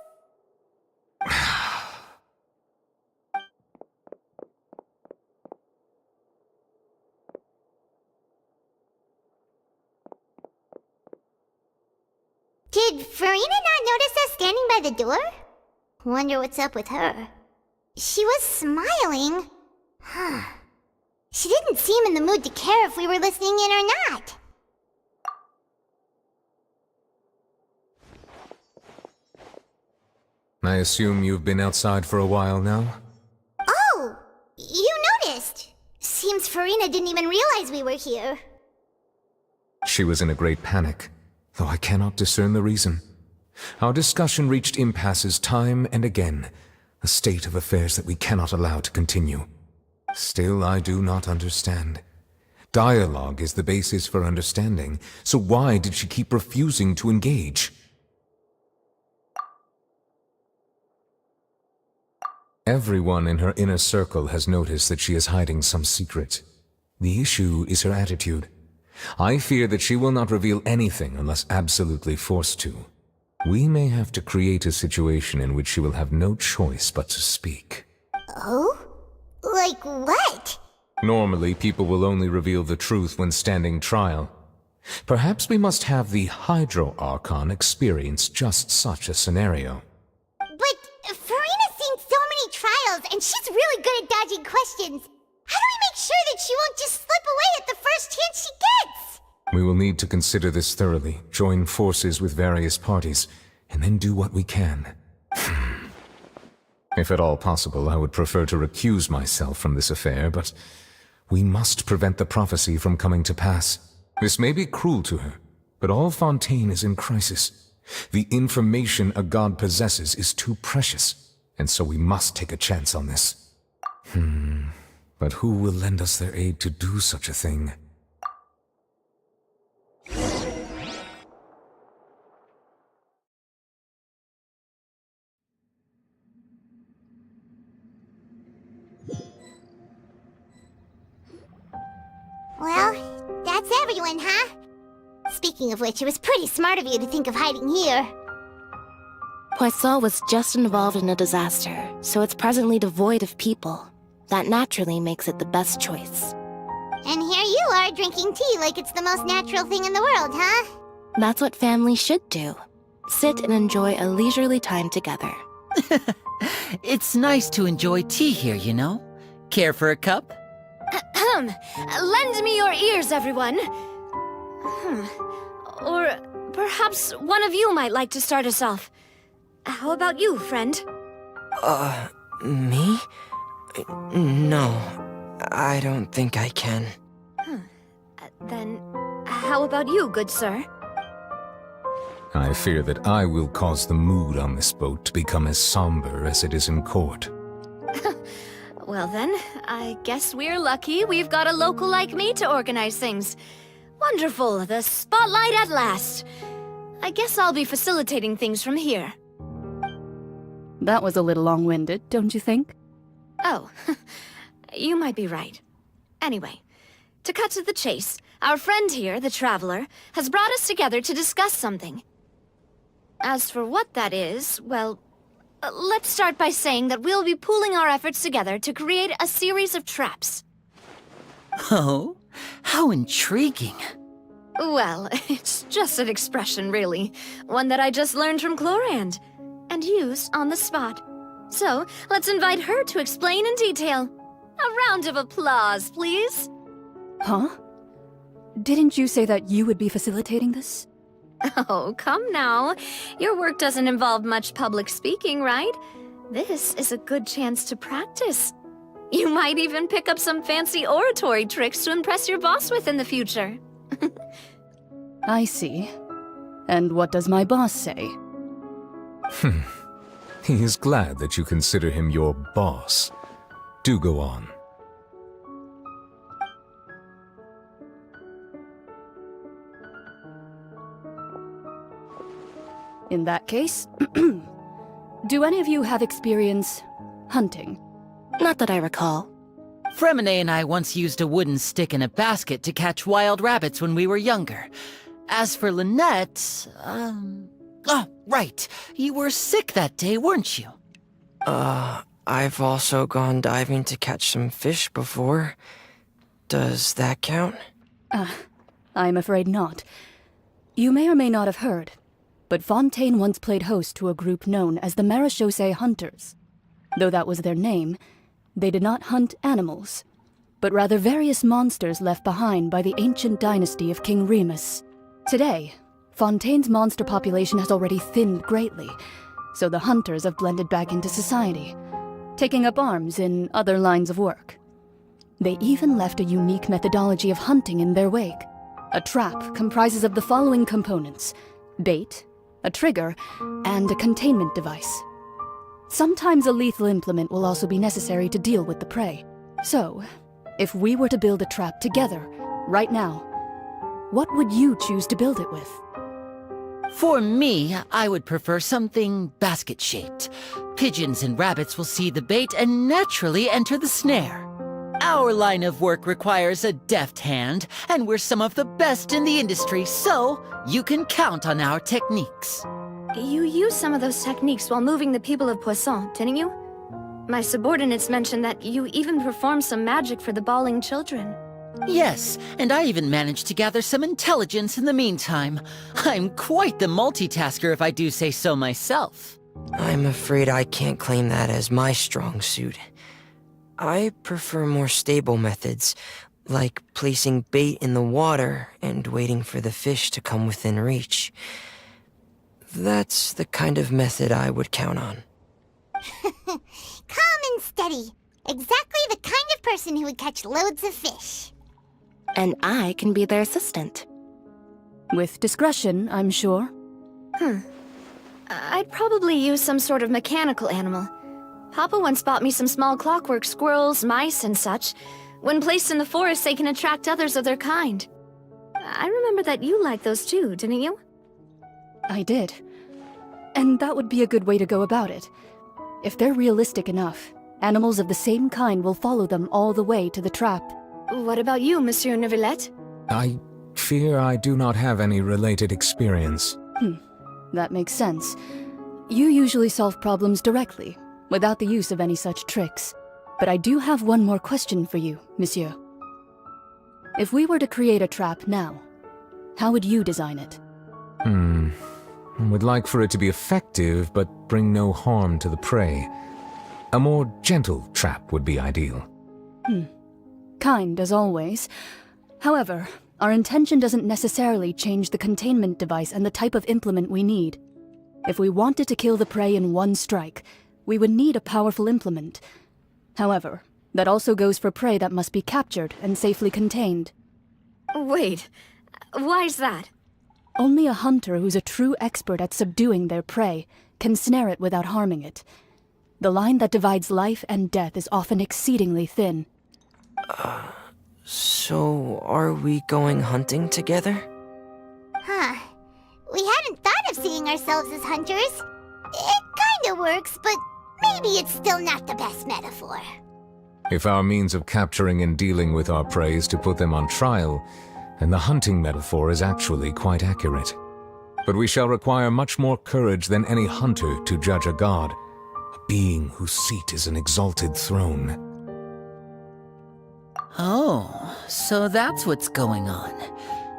Did Farina not notice us standing by the door? Wonder what's up with her. She was smiling. Huh. She didn't seem in the mood to care if we were listening in or not. I assume you've been outside for a while now? Oh! You noticed! Seems Farina didn't even realize we were here. She was in a great panic, though I cannot discern the reason. Our discussion reached impasses time and again, a state of affairs that we cannot allow to continue. Still, I do not understand. Dialogue is the basis for understanding, so why did she keep refusing to engage? Everyone in her inner circle has noticed that she is hiding some secret. The issue is her attitude. I fear that she will not reveal anything unless absolutely forced to. We may have to create a situation in which she will have no choice but to speak. Oh? Like what? Normally, people will only reveal the truth when standing trial. Perhaps we must have the Hydro Archon experience just such a scenario. But Farina's seen so many trials, and she's really good at dodging questions. How do we make sure that she won't just slip away at the first chance she gets? We will need to consider this thoroughly, join forces with various parties, and then do what we can. If at all possible, I would prefer to recuse myself from this affair, but we must prevent the prophecy from coming to pass. This may be cruel to her, but all Fontaine is in crisis. The information a god possesses is too precious, and so we must take a chance on this. But who will lend us their aid to do such a thing? Well, that's everyone, huh? Speaking of which, it was pretty smart of you to think of hiding here. Poisson was just involved in a disaster, so it's presently devoid of people. That naturally makes it the best choice. And here you are drinking tea like it's the most natural thing in the world, huh? That's what families should do. Sit and enjoy a leisurely time together. It's nice to enjoy tea here, you know? Care for a cup? Lend me your ears, everyone. Or perhaps one of you might like to start us off. How about you, friend? Me? No, I don't think I can. Then, how about you, good sir? I fear that I will cause the mood on this boat to become as somber as it is in court. Well then, I guess we're lucky we've got a local like me to organize things. Wonderful, the spotlight at last. I guess I'll be facilitating things from here. That was a little long-winded, don't you think? Oh, you might be right. Anyway, to cut to the chase, our friend here, the Traveler, has brought us together to discuss something. As for what that is, well, let's start by saying that we'll be pooling our efforts together to create a series of traps. Oh, how intriguing. Well, it's just an expression, really. One that I just learned from Chlorand, and used on the spot. So, let's invite her to explain in detail. A round of applause, please. Huh? Didn't you say that you would be facilitating this? Oh, come now. Your work doesn't involve much public speaking, right? This is a good chance to practice. You might even pick up some fancy oratory tricks to impress your boss with in the future. I see. And what does my boss say? He is glad that you consider him your boss. Do go on. In that case, do any of you have experience hunting? Not that I recall. Fremine and I once used a wooden stick in a basket to catch wild rabbits when we were younger. As for Lynette, Oh, right. You were sick that day, weren't you? I've also gone diving to catch some fish before. Does that count? I'm afraid not. You may or may not have heard, but Fontaine once played host to a group known as the Marechaussee Hunters. Though that was their name, they did not hunt animals, but rather various monsters left behind by the ancient dynasty of King Remus. Today, Fontaine's monster population has already thinned greatly, so the hunters have blended back into society, taking up arms in other lines of work. They even left a unique methodology of hunting in their wake. A trap comprises of the following components: bait, a trigger, and a containment device. Sometimes a lethal implement will also be necessary to deal with the prey. So, if we were to build a trap together, right now, what would you choose to build it with? For me, I would prefer something basket-shaped. Pigeons and rabbits will see the bait and naturally enter the snare. Our line of work requires a deft hand, and we're some of the best in the industry, so you can count on our techniques. You used some of those techniques while moving the people of Poisson, didn't you? My subordinates mentioned that you even performed some magic for the bawling children. Yes, and I even managed to gather some intelligence in the meantime. I'm quite the multitasker if I do say so myself. I'm afraid I can't claim that as my strong suit. I prefer more stable methods, like placing bait in the water and waiting for the fish to come within reach. That's the kind of method I would count on. Calm and steady. Exactly the kind of person who would catch loads of fish. And I can be their assistant. With discretion, I'm sure. I'd probably use some sort of mechanical animal. Papa once bought me some small clockwork squirrels, mice, and such. When placed in the forest, they can attract others of their kind. I remember that you liked those too, didn't you? I did. And that would be a good way to go about it. If they're realistic enough, animals of the same kind will follow them all the way to the trap. What about you, Monsieur Neuvillette? I fear I do not have any related experience. That makes sense. You usually solve problems directly, without the use of any such tricks. But I do have one more question for you, Monsieur. If we were to create a trap now, how would you design it? I would like for it to be effective, but bring no harm to the prey. A more gentle trap would be ideal. Kind, as always. However, our intention doesn't necessarily change the containment device and the type of implement we need. If we wanted to kill the prey in one strike, we would need a powerful implement. However, that also goes for prey that must be captured and safely contained. Wait, why's that? Only a hunter who's a true expert at subduing their prey can snare it without harming it. The line that divides life and death is often exceedingly thin. So are we going hunting together? Huh. We hadn't thought of seeing ourselves as hunters. It kinda works, but maybe it's still not the best metaphor. If our means of capturing and dealing with our prey is to put them on trial, then the hunting metaphor is actually quite accurate. But we shall require much more courage than any hunter to judge a god, a being whose seat is an exalted throne. Oh, so that's what's going on.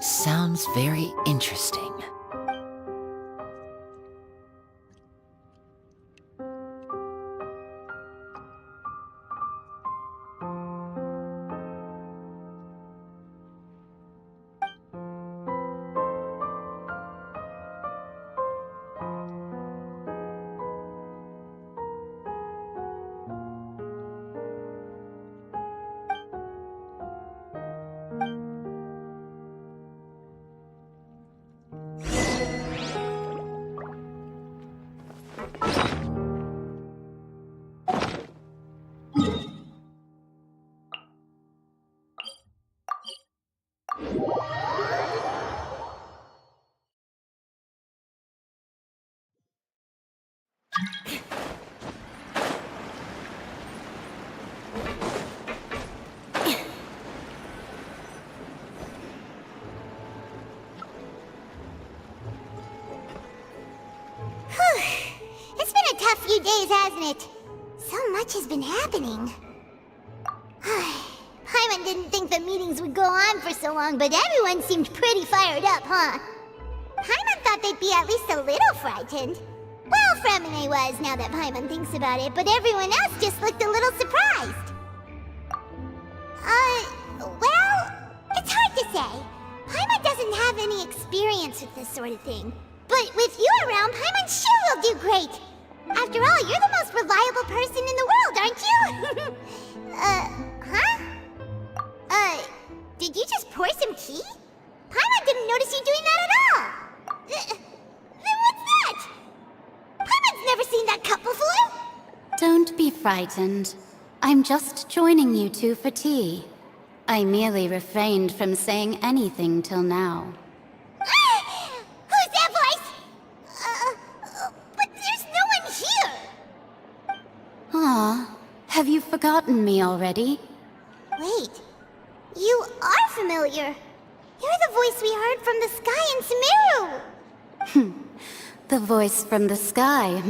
Sounds very interesting. It's been a tough few days, hasn't it? So much has been happening. Paimon didn't think the meetings would go on for so long, but everyone seemed pretty fired up, huh? Paimon thought they'd be at least a little frightened. Well, Fremine was, now that Paimon thinks about it, but everyone else just looked a little surprised. Well, it's hard to say. Paimon doesn't have any experience with this sort of thing. But with you around, Paimon sure will do great. After all, you're the most reliable person in the world, aren't you? Did you just pour some tea? Paimon didn't notice you doing that at all. Then what's that? Paimon's never seen that cup before. Don't be frightened. I'm just joining you two for tea. I merely refrained from saying anything till now. Who's that voice? But there's no one here. Aw, have you forgotten me already? Wait, you are familiar. You're the voice we heard from the sky in Sumeru. The voice from the sky,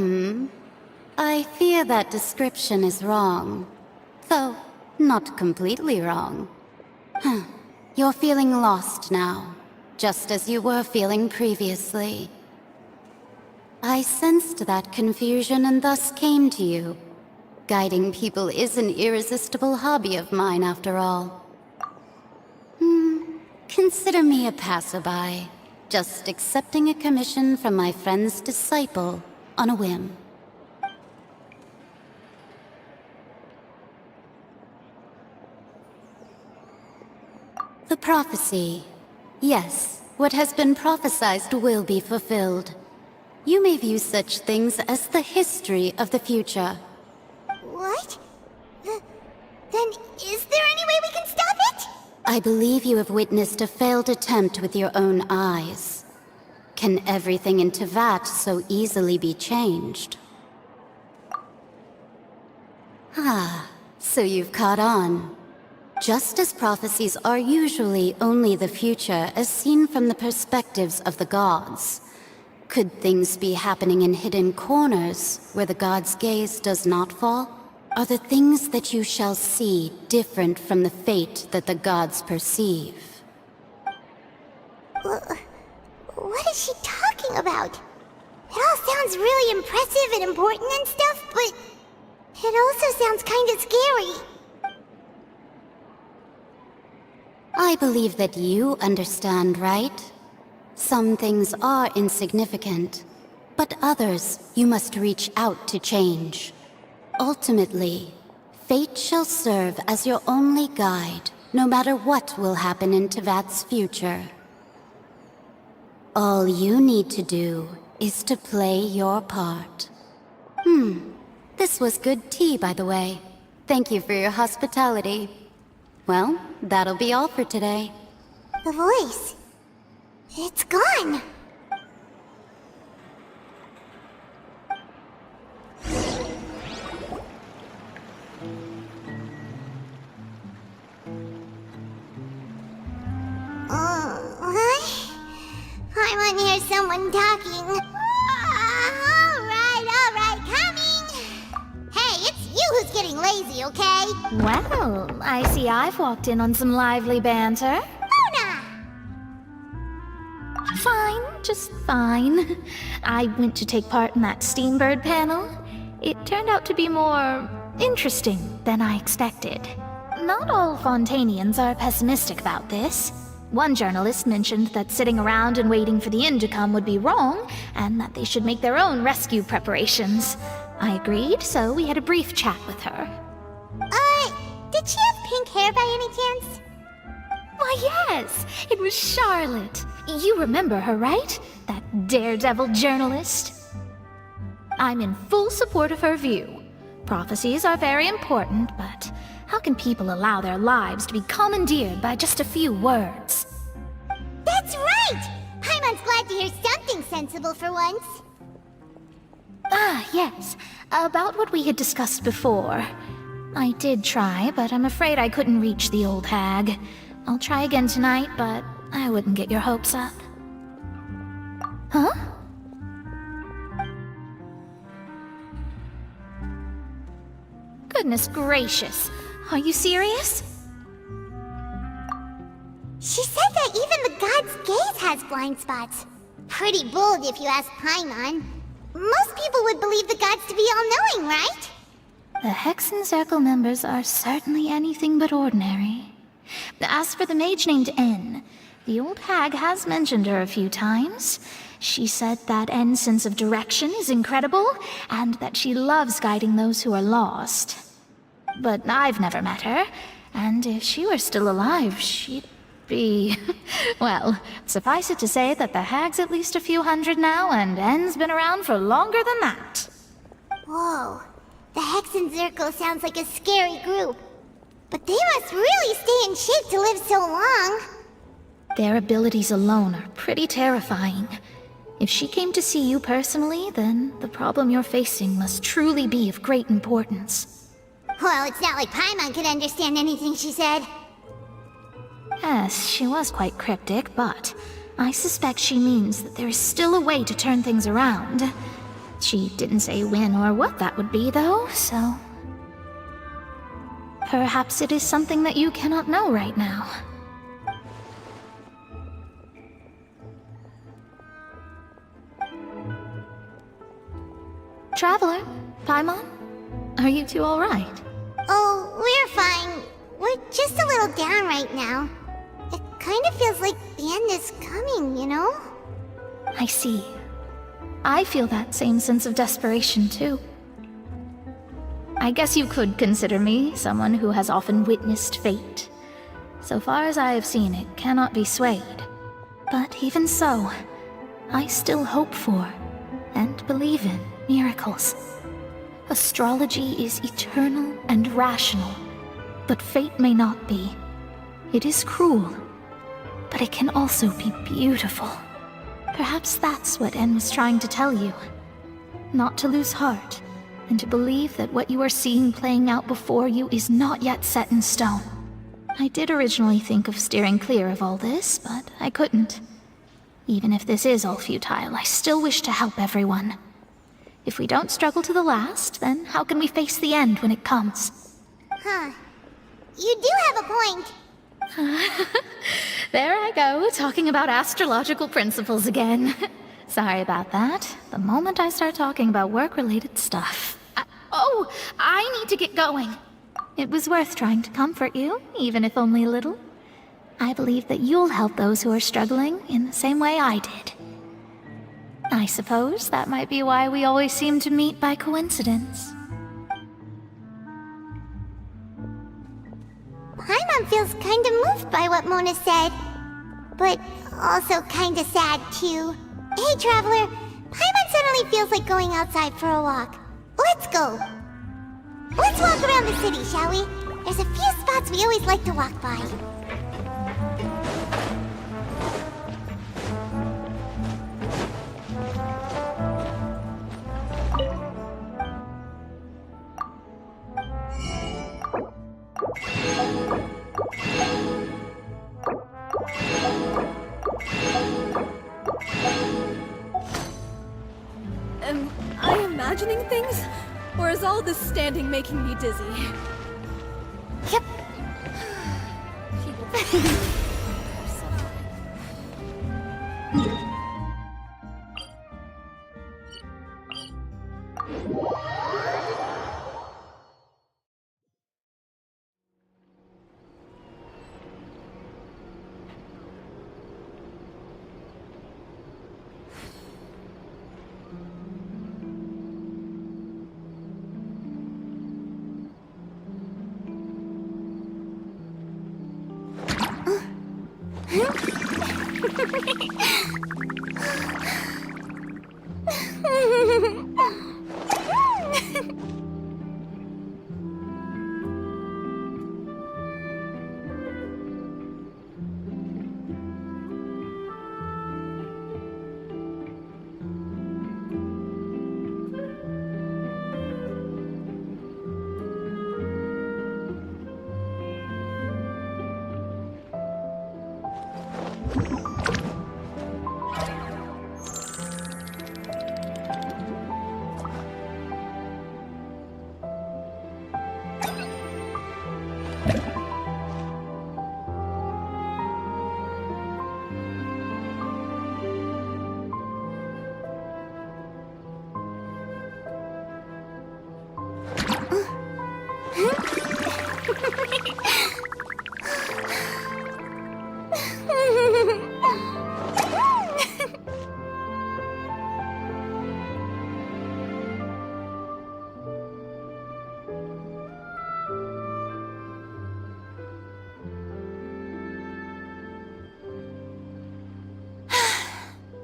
I fear that description is wrong. Though, not completely wrong. You're feeling lost now, just as you were feeling previously. I sensed that confusion and thus came to you. Guiding people is an irresistible hobby of mine, after all. Consider me a passerby, just accepting a commission from my friend's disciple on a whim. The prophecy. Yes, what has been prophesized will be fulfilled. You may view such things as the history of the future. What? Then is there any way we can stop it? I believe you have witnessed a failed attempt with your own eyes. Can everything in Teyvat so easily be changed? Ah, so you've caught on. Just as prophecies are usually only the future as seen from the perspectives of the gods, could things be happening in hidden corners where the gods' gaze does not fall? Are the things that you shall see different from the fate that the gods perceive? What is she talking about? It all sounds really impressive and important and stuff, but it also sounds kinda scary. I believe that you understand, right? Some things are insignificant, but others you must reach out to change. Ultimately, fate shall serve as your only guide, no matter what will happen in Teyvat's future. All you need to do is to play your part. This was good tea, by the way. Thank you for your hospitality. Well, that'll be all for today. The voice. It's gone. I want to hear someone talking. Alright, coming! Hey, it's you who's getting lazy, okay? Well, I see I've walked in on some lively banter. Fine, just fine. I went to take part in that Steambird panel. It turned out to be more interesting than I expected. Not all Fontanians are pessimistic about this. One journalist mentioned that sitting around and waiting for the end to come would be wrong, and that they should make their own rescue preparations. I agreed, so we had a brief chat with her. Did she have pink hair by any chance? Why, yes! It was Charlotte. You remember her, right? That daredevil journalist? I'm in full support of her view. Prophecies are very important, but how can people allow their lives to be commandeered by just a few words? That's right! Paimon's glad to hear something sensible for once. Ah, yes. About what we had discussed before. I did try, but I'm afraid I couldn't reach the old hag. I'll try again tonight, but I wouldn't get your hopes up. Huh? Goodness gracious. Are you serious? She said that even the god's gaze has blind spots. Pretty bold if you ask Paimon. Most people would believe the gods to be all-knowing, right? The Hexen Circle members are certainly anything but ordinary. As for the mage named N, the old hag has mentioned her a few times. She said that N's sense of direction is incredible, and that she loves guiding those who are lost. But I've never met her, and if she were still alive, she'd be... well, suffice it to say that the hag's at least a few hundred now, and N's been around for longer than that. Whoa, the Hexen Circle sounds like a scary group. But they must really stay in shape to live so long. Their abilities alone are pretty terrifying. If she came to see you personally, then the problem you're facing must truly be of great importance. Well, it's not like Paimon could understand anything she said. Yes, she was quite cryptic, but I suspect she means that there is still a way to turn things around. She didn't say when or what that would be, though, so... perhaps it is something that you cannot know right now. Traveler, Paimon, are you two all right? Oh, we're fine. We're just a little down right now. It kind of feels like the end is coming, you know? I see. I feel that same sense of desperation, too. I guess you could consider me someone who has often witnessed fate. So far as I have seen, it cannot be swayed. But even so, I still hope for and believe in miracles. Astrology is eternal and rational, but fate may not be. It is cruel, but it can also be beautiful. Perhaps that's what En was trying to tell you. Not to lose heart, and to believe that what you are seeing playing out before you is not yet set in stone. I did originally think of steering clear of all this, but I couldn't. Even if this is all futile, I still wish to help everyone. If we don't struggle to the last, then how can we face the end when it comes? Huh. You do have a point. There I go, talking about astrological principles again. Sorry about that. The moment I start talking about work-related stuff. I need to get going. It was worth trying to comfort you, even if only a little. I believe that you'll help those who are struggling in the same way I did. I suppose that might be why we always seem to meet by coincidence. Paimon feels kinda moved by what Mona said. But also kinda sad, too. Hey, Traveler. Paimon suddenly feels like going outside for a walk. Let's go. Let's walk around the city, shall we? There's a few spots we always like to walk by. Am I imagining things? Or is all this standing making me dizzy? Yep.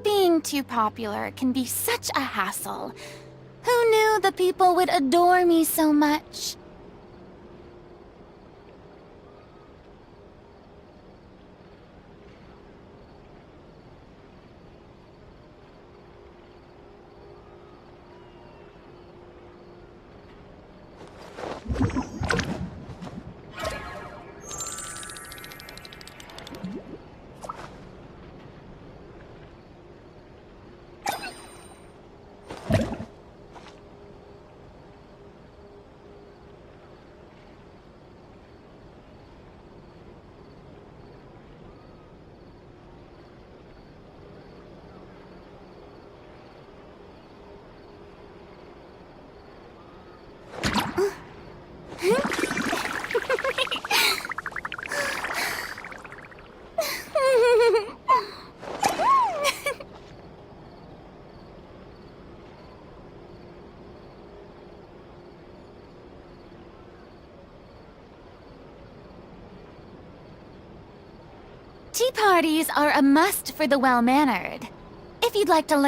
Being too popular can be such a hassle. Who knew the people would adore me so much? Tea parties are a must for the well-mannered. If you'd like to learn